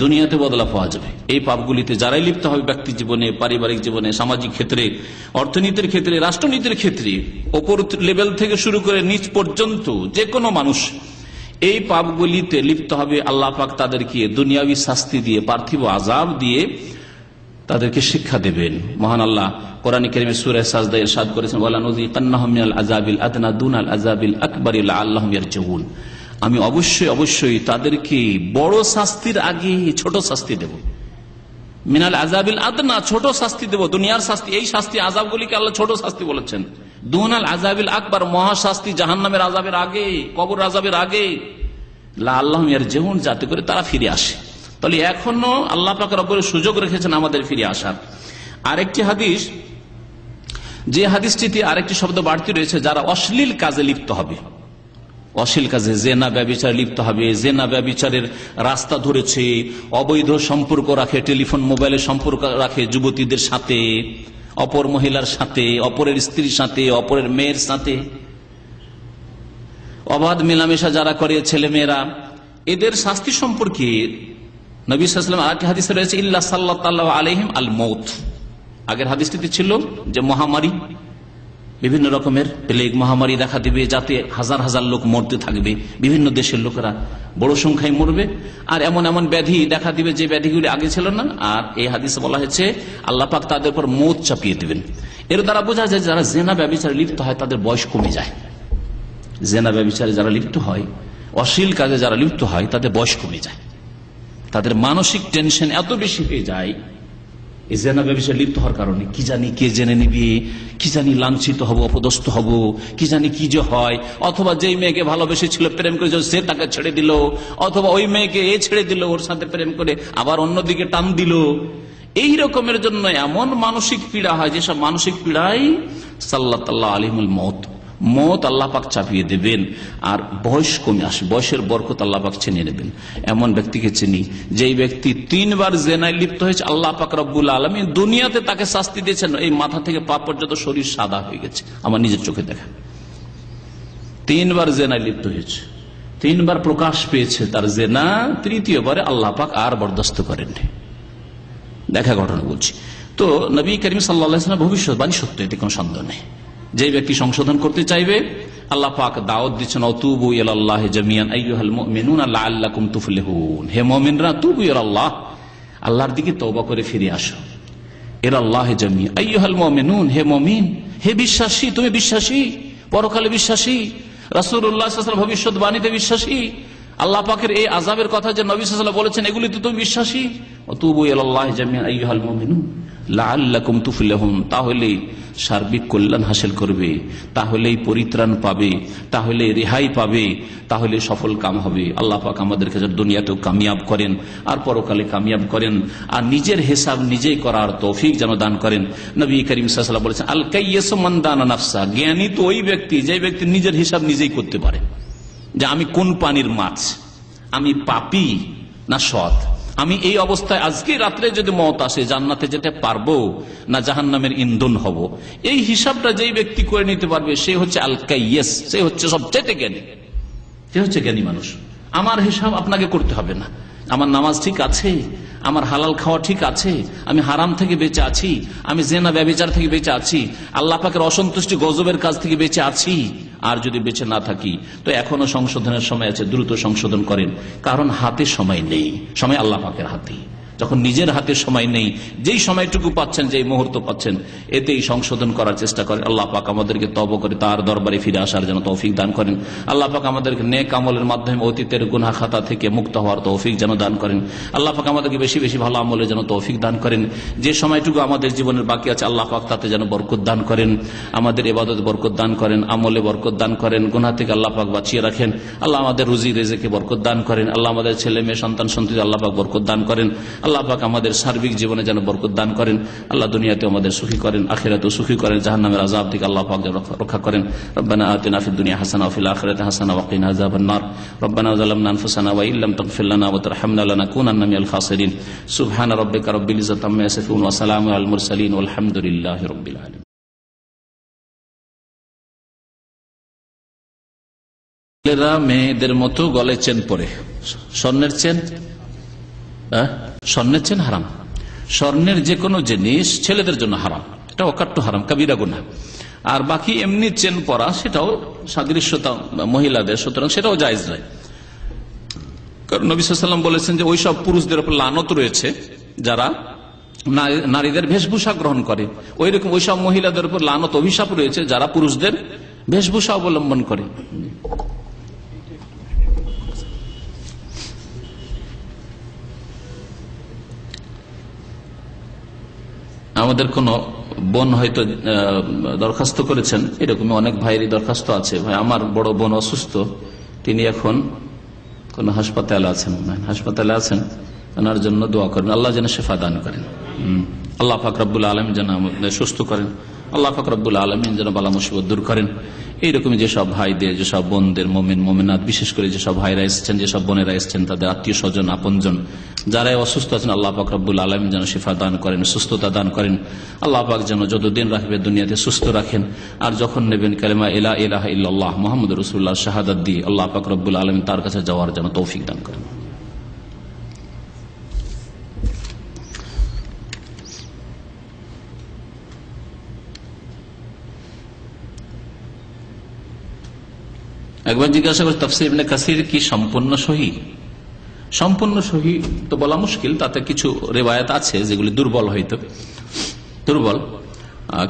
দুনিয়াতে বদলা পাওয়া যাবে। এই পাপগুলিতে যারাই লিপ্ত হবে, ব্যক্তি জীবনে, পারিবারিক জীবনে, সামাজিক ক্ষেত্রে, অর্থনীতির ক্ষেত্রে, রাষ্ট্রনীতির ক্ষেত্রে, ওপর লেভেল থেকে শুরু করে নিচ পর্যন্ত যে কোনো মানুষ এই পাপগুলিতে লিপ্ত হবে, আল্লাহ পাক তাদেরকে দুনিয়াবী শাস্তি দিয়ে, পার্থিব আযাব দিয়ে তাদেরকে শিক্ষা দেবেন। মহান আল্লাহ কোরআন কারীমে সূরা সাজদায় ইরশাদ করেছেন, ওয়ালা নুযিকান্নাহুম মিনাল আযাবিল আদনা দুনাল আযাবিল আকবারি লাআল্লাহুম ইয়ারজিউন, আমি অবশ্যই তাদেরকে বড় শাস্তির আগে ছোট শাস্তি দেব। মিনাল আযাবিল আদনা, ছোট শাস্তি দেব, দুনিয়ার শাস্তি। এই শাস্তি আযাবগুলিকে আল্লাহ ছোট শাস্তি বলেছেন। দুনাল আযাবিল আকবার, মহাশাস্তি জাহান্নামের আযাবের আগে, কবর আযাবের আগে, লাআল্লাহুম ইয়ারজিউন, যাতে করে তারা ফিরে আসে। তাহলে এখনো আল্লাহ পাক রব্বুল সুযোগ রেখেছেন আমাদের ফিরে আসার। আরেকটি হাদিস, যে হাদিসটিতে আরেকটি শব্দ বাড়তি রয়েছে, যারা অশ্লীল কাজে লিপ্ত হবে, অশ্লীল কাজে, জেনা ব্যভিচারে লিপ্ত হবে, জেনা ব্যভিচারের রাস্তা ধরেছে, অবৈধ সম্পর্ক রাখে, টেলিফোন মোবাইলে সম্পর্ক রাখে যুবতীদের সাথে, অপর মহিলার সাথে, অপরের স্ত্রীর সাথে, অপরের মেয়ের সাথে, অবাধ মেলামেশা যারা করে ছেলে মেয়েরা, এদের শাস্তি সম্পর্কে নবী সাল্লাল্লাহু আলাইহি ওয়াসাল্লাম আরেকটি হাদিসে রয়েছে, ইল্লা সাল্লাল্লাহু আলাইহিম আল মউত। আগের হাদিসটিতে ছিল যে মহামারী, বিভিন্ন রকমের প্লেগ মহামারী দেখা দিবে, যাতে হাজার হাজার লোক মরতে থাকবে, বিভিন্ন দেশের লোকেরা বড় সংখ্যায় মরবে। আর এমন এমন ব্যাধি দেখা দিবে যে ব্যাধিগুলি আগে ছিল না। আর এই হাদিসে বলা হয়েছে আল্লাহ পাক তাদের উপর মৌত চাপিয়ে দেবেন। এর দ্বারা বোঝা যায় যারা জেনা ব্যভিচারে লিপ্ত হয় তাদের বয়স কমে যায়। জেনা ব্যভিচারে যারা লিপ্ত হয়, অশ্লীল কাজে যারা লিপ্ত হয়, তাদের বয়স কমে যায়, তাদের মানসিক টেনশন এত বেশি হয়ে যায় এই জেনা ব্যভিচারে লিপ্ত হওয়ার কারণে। কি জানি কে জেনে নিবি, কি জানি লাঞ্ছিত হব, অপদস্থ হব, কি জানি কি যে হয়, অথবা যেই মেয়েকে ভালোবেসেছিল, প্রেম করে সে তাকে ছেড়ে দিল, অথবা ওই মেয়েকে এ ছেড়ে দিল, ওর সাথে প্রেম করে আবার অন্যদিকে টান দিল। এই রকমের জন্য এমন মানসিক পীড়া হয়, যেসব মানসিক পীড়াই সাল্লাল্লাহু আলাইহিল মত আল্লাহ পাক চাপিয়ে দেবেন। আর বয়স কমে আসে, বয়সের বরকত আল্লাহ পাক ছিনিয়ে নেবেন। এমন ব্যক্তিকে চিনি, যেই ব্যক্তি 3 বার জেনায় লিপ্ত হয়েছে, আল্লাহ পাক রব্বুল আলামিন দুনিয়াতে তাকে শাস্তি দিয়েছেন, এই মাথা থেকে পা পর্যন্ত শরীর সাদা হয়ে গেছে, আমার নিজের চোখে দেখা। 3 বার জেনায় লিপ্ত হয়েছে, 3 বার প্রকাশ পেয়েছে তার জেনা, 3য় বারে আল্লাহ পাক আর বরদাস্ত করেননি। দেখা ঘটনা বলছি। তো নবী করিম সাল্লাল্লাহু আলাইহি ওয়াসাল্লাম ভবিষ্যৎবাণী সত্য, এতে কোনো সন্দেহ নেই। যে ব্যক্তি সংশোধন করতে চাইবে, আল্লাহ পাক দাওয়াত দিচ্ছেন, অতুবু ইলাল্লাহি জামিআন আইয়ুহাল মুমিনুনা লাআল্লাকুম তুফলিহুন, হে মুমিনরা তুবু ইলাল্লাহ, আল্লাহর দিকে তওবা করে ফিরে আসো। ইলাল্লাহি জামিআন আইয়ুহাল মুমিনুন, হে মুমিন, হে বিশ্বাসী, তুমি বিশ্বাসী, পরকালে বিশ্বাসী, রাসূলুল্লাহ সাল্লাল্লাহু আলাইহি ওয়াসাল্লাম ভবিষ্যৎবাণীতে বিশ্বাসী, আল্লাহ পাকের এই আযাবের কথা যে নবী সাল্লাল্লাহু আলাইহি ওয়াসাল্লাম বলেছেন, এগুলিতে তুমি বিশ্বাসী। অতুবু ইলাল্লাহি জামিআন আইয়ুহাল মুমিনুন লাআল্লাকুম তুফলিহুন, তাহলে সার্বিক কল্যাণ হাসিল করবে, তাহলেই পরিত্রাণ পাবে, তাহলে রেহাই পাবে, তাহলে সফল কাম হবে। আল্লাহ পাক আমাদেরকে দুনিয়াতেও কামিয়াব করেন আর পরকালে কামিয়াব করেন, আর নিজের হিসাব নিজেই করার তৌফিক যেন দান করেন। নবী করিম সাল্লাল্লাহু আলাইহি ওয়াসাল্লাম বলেছেন, আল কাইয়্যিসু মান দানা নাফসা, জ্ঞানী তো ওই ব্যক্তি যে ব্যক্তি নিজের হিসাব নিজেই করতে পারে, যে আমি কোন পানির মাছ, আমি পাপী না সৎ, আমি এই অবস্থায় আজকে রাত্রে যদি মওত আসে জান্নাতে যেতে পারবো না জাহান্নামের ইন্ধন হব, এই হিসাবটা যেই ব্যক্তি করে নিতে পারবে সে হচ্ছে আল কাইয়্যিস, সে হচ্ছে সবচেয়ে জ্ঞানী, সে হচ্ছে জ্ঞানী মানুষ। আমার হিসাব আপনাকে করতে হবে না। আমার নামাজ ঠিক আছে, আমার হালাল খাওয়া ঠিক আছে, আমি হারাম থেকে বেঁচে আছি, আমি জেনা ব্যভিচার থেকে বেঁচে আছি, আল্লাহ পাকের অসন্তুষ্টি গজবের কাজ থেকে বেঁচে আছি। আর যদি বেঁচে না থাকি তো এখনো সংশোধনের সময় আছে, দ্রুত সংশোধন করেন, কারণ হাতে সময় নেই, সময় আল্লাহ পাকের হাতে। যখন নিজের হাতে সময় নেই, যেই সময়টুকু পাচ্ছেন, যেই মুহূর্ত পাচ্ছেন, এতেই সংশোধন করার চেষ্টা করেন। আল্লাহ পাক আমাদেরকে তওবা করে তার দরবারে ফিরে আসার যেন তৌফিক দান করেন। আল্লাহ পাক আমাদেরকে নেক আমলের মাধ্যমে অতীতের গুনাহ খাতা থেকে মুক্ত হওয়ার তৌফিক যেন দান করেন। আল্লাহ পাক আমাদেরকে বেশি বেশি ভালো আমলের যেন তৌফিক দান করেন। যে সময়টুকু আমাদের জীবনের বাকি আছে আল্লাহ পাক তাতে যেন বরকত দান করেন, আমাদের ইবাদতে বরকত দান করেন, আমলে বরকত দান করেন, গুনাহ থেকে আল্লাহ পাক বাঁচিয়ে রাখেন। আল্লাহ আমাদের রুজি রিজেকে বরকত দান করেন। আল্লাহ আমাদের ছেলে মেয়ে সন্তান সন্ততি আল্লাহ পাক বরকত দান করেন। আল্লাহ পাক আমাদের সার্বিক জীবনে যেন বরকত দান করেন। আল্লাহ দুনিয়াতে আমাদের সুখী করেন, আখিরাতেও সুখী করেন, জাহান্নামের আযাব থেকে আল্লাহ পাক যেন রক্ষা করেন। রব্বানা আতিনা ফিদ দুনিয়া হাসানাহ ওয়া ফিল আখিরাতি হাসানাহ ওয়া কিনা আযাবান নার। রব্বানা যালামনা আনফুসানা ওয়া ইল্লাম তাগফির লানা ওয়া তারহামনা লানাকুনান্না মিনাল খাসিরিন। সুবহানা রাব্বিকা রাব্বিল ইজ্জাতি আম্মা ইয়াসিফুন ওয়া সালামুন আলাল মুরসালিন ওয়া আলহামদুলিল্লাহি রাব্বিল আলামিন। ছেলেরা মেয়েদের মতো গলায় চেন পরে, স্বর্ণের চেন, স্বর্ণের চেন হারাম। স্বর্ণের যে কোনো জিনিস ছেলেদের জন্য হারাম, এটা অকাট্য হারাম, কাবিরা গুনাহ। আর বাকি এমনি চেন পরা সেটাও সাদৃশ্যতা মহিলাদের, সুতরাং সেটাও জায়েজ নয়। কারণ নবী সাল্লাল্লাহু আলাইহি ওয়াসাল্লাম বলেছেন যে ওইসব পুরুষদের উপর লানত রয়েছে যারা নারীদের বেশভূষা গ্রহণ করে, ওইরকম ওইসব মহিলাদের উপর লানত, অভিশাপ রয়েছে যারা পুরুষদের বেশভূষা অবলম্বন করে। আমাদের কোন বোন হয়তো দরখাস্ত করেছেন, এরকম অনেক ভাইয়েরই দরখাস্ত আছে, ভাই আমার বড় বোন অসুস্থ, তিনি এখন কোন হাসপাতালে আছেন, ওনার জন্য দোয়া করেন, আল্লাহ যেন শিফা দান করেন। আল্লাহ পাক রব্বুল আলামিন যেন আমাদের সুস্থ করেন, আল্লাহ পাক রব্বুল আলামিন যেন বালা মুসিবত দূর করেন। এইরকম যেসব ভাইদের, যেসব বোনদের, মুমিন মুমিনাত, বিশেষ করে যেসব ভাইরা এসেছেন, যেসব বোনেরা এসেছেন, তাদের আত্মীয় স্বজন আপনজন যারা অসুস্থ আছেন, আল্লাহ পাক রব্বুল আলামিন যেন শিফা দান করেন, সুস্থতা দান করেন। আল্লাহ পাক যেন যতদিন রাখবে দুনিয়াতে সুস্থ রাখেন। আর যখন নেবেন কালেমা লা ইলাহা ইল্লাল্লাহ মুহাম্মাদুর রাসূলুল্লাহ শাহাদাত দিয়ে আল্লাহ পাক রব্বুল আলামিন তার কাছে যাওয়ার যেন তৌফিক দান করেন। একবার জিজ্ঞাসা করে তাফসীর ইবনে কাসির কি সম্পূর্ণ সহি? সম্পূর্ণ সহি তো বলা মুশকিল, তাতে কিছু রিওয়ায়াত আছে যেগুলি দুর্বল, হয়তো দুর্বল,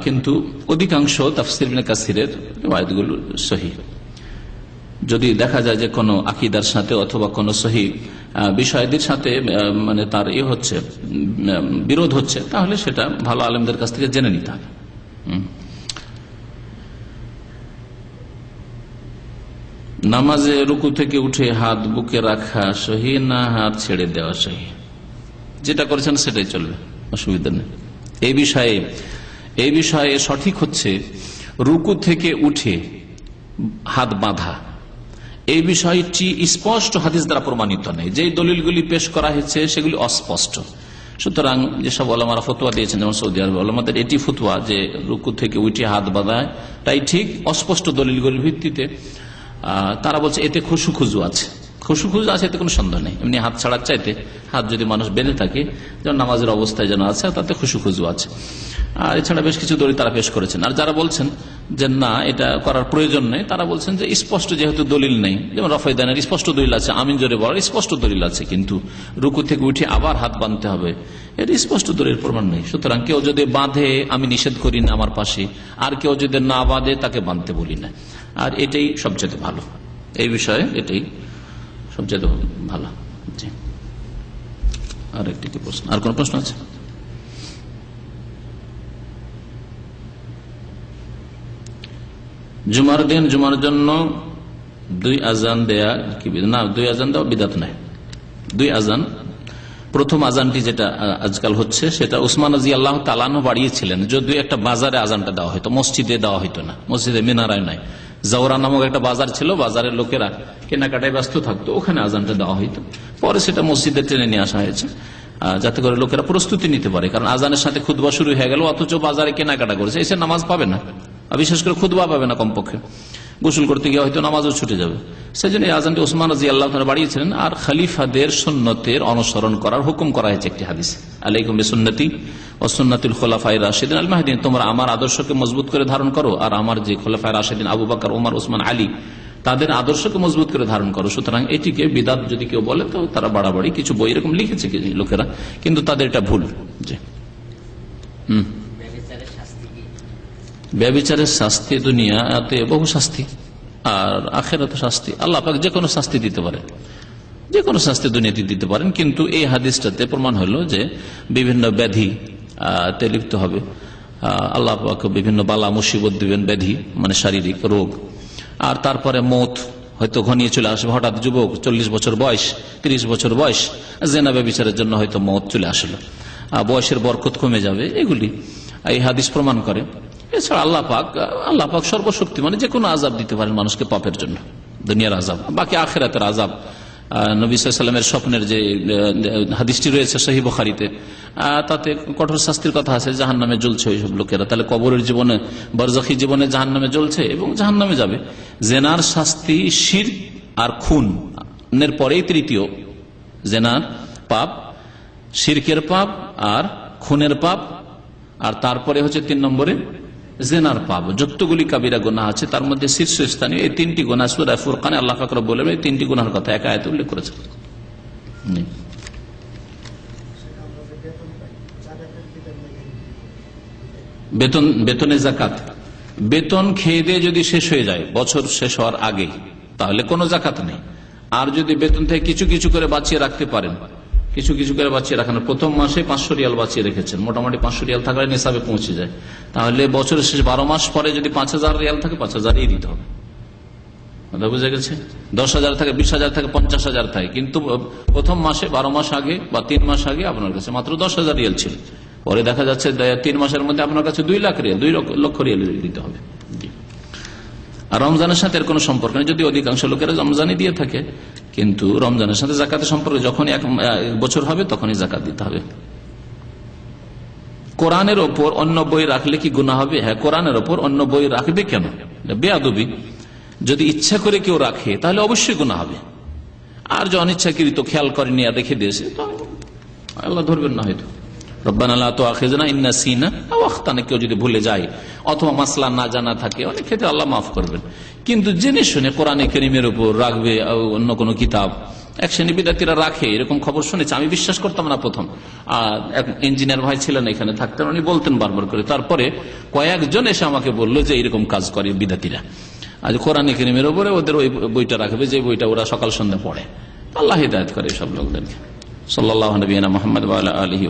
কিন্তু অধিকাংশ তাফসীর ইবনে কাসিরের রিওয়ায়াতগুলো সহি। যদি দেখা যায় যে কোনো আকীদার সাথে অথবা কোনো সহি বিষয়াদির সাথে মানে তার হচ্ছে বিরোধ হচ্ছে, তাহলে সেটা ভালো আলেমদের কাছ থেকে জেনে নিতে হবে। নামাজে রুকু থেকে উঠে হাত বুকে রাখা সহি না হাত ছেড়ে দেওয়া সহি? যেটা করেছেন সেটাই চলবে, অসুবিধা নেই। এই বিষয়ে সঠিক হচ্ছে রুকু থেকে উঠে হাত বাঁধা, এই বিষয়টি স্পষ্ট হাদিস দ্বারা প্রমাণিত নেই। যে দলিলগুলি পেশ করা হয়েছে সেগুলি অস্পষ্ট। সুতরাং যেসব ওলামারা ফতোয়া দিয়েছেন, যেমন সৌদি আরব ওলামাদের এটি ফতোয়া যে রুকু থেকে উঠে হাত বাঁধায়, তাই ঠিক অস্পষ্ট দলিলগুলির ভিত্তিতে তারা বলছে এতে খুশু আছে, এতে কোনো সন্দেহ নেই। এমনি হাত ছাড়ার চাইতে হাত যদি মানুষ বেঁধে থাকে, যেমন নামাজের অবস্থায় যেন আছে, তাতে খুশু আছে। আর এছাড়া বেশ কিছু দলিল তারা পেশ করেছেন। আর যারা বলছেন যে না এটা করার প্রয়োজন নেই, তারা বলছেন যে স্পষ্ট যেহেতু দলিল নেই, যেমন রফায়দানের স্পষ্ট দলিল আছে, আমিন জোরে বলার স্পষ্ট দলিল আছে, কিন্তু রুকু থেকে উঠে আবার হাত বাঁধতে হবে, এর স্পষ্ট দলিল প্রমাণ নেই। সুতরাং কেউ যদি বাঁধে আমি নিষেধ করি না আমার পাশে, আর কেউ যদি না বাঁধে তাকে বাঁধতে বলি না। আর এটাই সবচেয়ে ভালো, এই বিষয়ে এটাই সবচেয়ে ভালো। জি, আর একটি প্রশ্ন, আর কোন প্রশ্ন আছে? জুমার দিন জুমার জন্য 2 আজান দেয়া কি না? 2 আজান দেওয়া বিদাত নয়। 2 আজান, প্রথম আজানটি যেটা আজকাল হচ্ছে সেটা উসমান রাদিয়াল্লাহু তাআলা আনহু বাড়িয়েছিলেন, যদিও একটা বাজারে আজানটা দেওয়া হয়তো, মসজিদে দেওয়া হয়তো না, মসজিদে মিনারায় নাই, জাওরা নামক একটা বাজার ছিল, বাজারের লোকেরা কেনাকাটায় ব্যস্ত থাকতো, ওখানে আজানটা দেওয়া হইতো। পরে সেটা মসজিদে টেনে নিয়ে আসা হয়েছে যাতে করে লোকেরা প্রস্তুতি নিতে পারে, কারণ আজানের সাথে খুতবা শুরু হয়ে গেল, অথচ বাজারে কেনাকাটা করেছে, এসে নামাজ পাবে না, বিশেষ করে খুতবা পাবে না, কমপক্ষে গোসল করতে গিয়ে হয়তো নামাজও ছুটে যাবে। সেই জন্য এই আজানটি ওসমান রাদিয়াল্লাহু তাআলা বাড়িয়েছিলেন। আর খলিফাদের সুন্নতের অনুসরণ করার হুকুম করা হয়েছে একটি হাদিসে, আলাইকুম বিসুন্নতি ওয়া সুন্নাতুল খুলাফায়ে রাশিদিন আল মাহদিন, তোমরা আমার আদর্শকে মজবুত করে ধারণ করো আর আমার যে খোলাফায়ে রাশিদিন আবু বকর, ওমর, ওসমান, আলী তাদের আদর্শকে মজবুত করে ধারণ করো। সুতরাং এটিকে বিদআত যদি কেউ বলে তো তারা বাড়াবাড়ি, কিছু বই এরকম লিখেছে লোকেরা, কিন্তু তাদের এটা ভুল। জি ব্যভিচারের শাস্তি দুনিয়াতে বহু শাস্তি, আর আখিরাতে শাস্তি। আল্লাহ পাক যে কোনো শাস্তি দিতে পারেন, যে কোনো শাস্তি দুনিয়াতে দিতে পারেন, কিন্তু এই হাদিসটাতে প্রমাণ হলো যে বিভিন্ন ব্যাধি তে লিপ্ত হবে। আল্লাহ পাক বিভিন্ন বালা মুসিবত দিবেন, ব্যাধি মানে শারীরিক রোগ, আর তারপরে মৌত হয়তো ঘনিয়ে চলে আসবে। হঠাৎ যুবক 40 বছর বয়স, 30 বছর বয়স, জেনা ব্যভিচারের জন্য হয়তো মৌত চলে আসলো, বয়সের বরকত কমে যাবে, এগুলি এই হাদিস প্রমাণ করে। এছাড়া আল্লাহ পাক সর্বশক্তি, মানে যে কোনো আযাব দিতে পারেন মানুষকে পাপের জন্য, দুনিয়ার আযাব। বাকি আখিরাতের আযাব, নবী সাল্লাল্লাহু আলাইহি ওয়াসাল্লামের স্বপ্নের যে হাদিসটি রয়েছে সহিহ বুখারীতে, তাতে কঠোর শাস্তির কথা আছে, জাহান্নামে জ্বলছে ওইসব লোকেরা। তাহলে কবরের জীবনে, বারজাখী জীবনে জাহান্নামে জ্বলছে এবং জাহান্নামে যাবে। জেনার শাস্তি শিরক আর খুনের পরেই তৃতীয়, জেনার পাপ, শিরকের পাপ আর খুনের পাপ, আর তারপরে হচ্ছে 3 নম্বরে জেনার পাপ। যতগুলি কাবিরা গুনাহ আছে তার মধ্যে শীর্ষস্থানীয় এই 3টি গুনাহ সূরা ফুরকানে আল্লাহ পাক রব্বুল আলামিন এই 3টি গুনাহের কথা এক আয়াতে উল্লেখ করেছেন। বেতনে যাকাত, বেতন খেয়ে দিয়ে যদি শেষ হয়ে যায় বছর শেষ হওয়ার আগে, তাহলে কোনো যাকাত নেই। আর যদি বেতন থেকে কিছু কিছু করে বাঁচিয়ে রাখতে পারেন, কিছু কিছু করে বাঁচিয়ে রাখানো, প্রথম মাসে 500 রিয়াল বাঁচিয়ে রেখেছেন, মোটামুটি 500 রিয়াল থাকলে নিসাবে পৌঁছে যায়, তাহলে বছরের শেষ 12 মাস পরে যদি 5000 রিয়াল থাকে 5000ই দিতে হবে। বুঝে গেছে? 10,000 থাকে, 20,000 থাকে, 50,000 থাকে, কিন্তু প্রথম মাসে 12 মাস আগে বা 3 মাস আগে আপনার কাছে মাত্র 10,000 রিয়াল ছিল, পরে দেখা যাচ্ছে 3 মাসের মধ্যে আপনার কাছে 2 লাখ রিয়াল, 2 লক্ষ রিয়াল দিতে হবে। আর রমজানের সাথে এর কোনো সম্পর্ক নেই, যদি অধিকাংশ লোকেরা রমজানই দিয়ে থাকে, কিন্তু রমজানের সাথে যাকাতের সম্পর্ক যখন 1 বছর হবে তখনই যাকাত দিতে হবে। কোরআনের ওপর অন্য বই রাখলে কি গুনাহ হবে? হ্যাঁ, কোরআনের ওপর অন্য বই রাখবে কেন? বেয়াদবি। যদি ইচ্ছা করে কেউ রাখে তাহলে অবশ্যই গুনাহ হবে, আর যে অনিচ্ছাকৃত খেয়াল করেনি আর রেখে দিয়েছে তো আল্লাহ ধরবেন না হয়তো। রব্বানা লা তুআখিযনা ইন নাসিনা আও আখতানা, কেউ যদি ভুলে যায় অথবা মাসলা না জানা থাকে, অনেক ক্ষেত্রে আল্লাহ মাফ করবেন। কিন্তু জেনে শুনে কোরআনে কারীমের উপর রাখবে অন্য কোন কিতাব, এক শ্রেণী বিদ্যার্থীরা রাখে, এরকম খবর শুনেছি, আমি বিশ্বাস করতাম না প্রথম। এক ইঞ্জিনিয়ার ভাই ছিলেন এখানে থাকতেন, উনি বলতেন বারবার করে, তারপরে কয়েকজন এসে আমাকে বললো যে এরকম কাজ করে বিদ্যার্থীরা, আজ কোরআনে কারীমের উপরে ওদের ওই বইটা রাখবে, যে বইটা ওরা সকাল সন্ধ্যা পড়ে। আল্লাহ হিদায়াত করে সব লোকদেরকে। সাল্লাল্লাহু আলাইহি ওয়া সাল্লাম মুহাম্মদ ওয়া আলা আলিহি।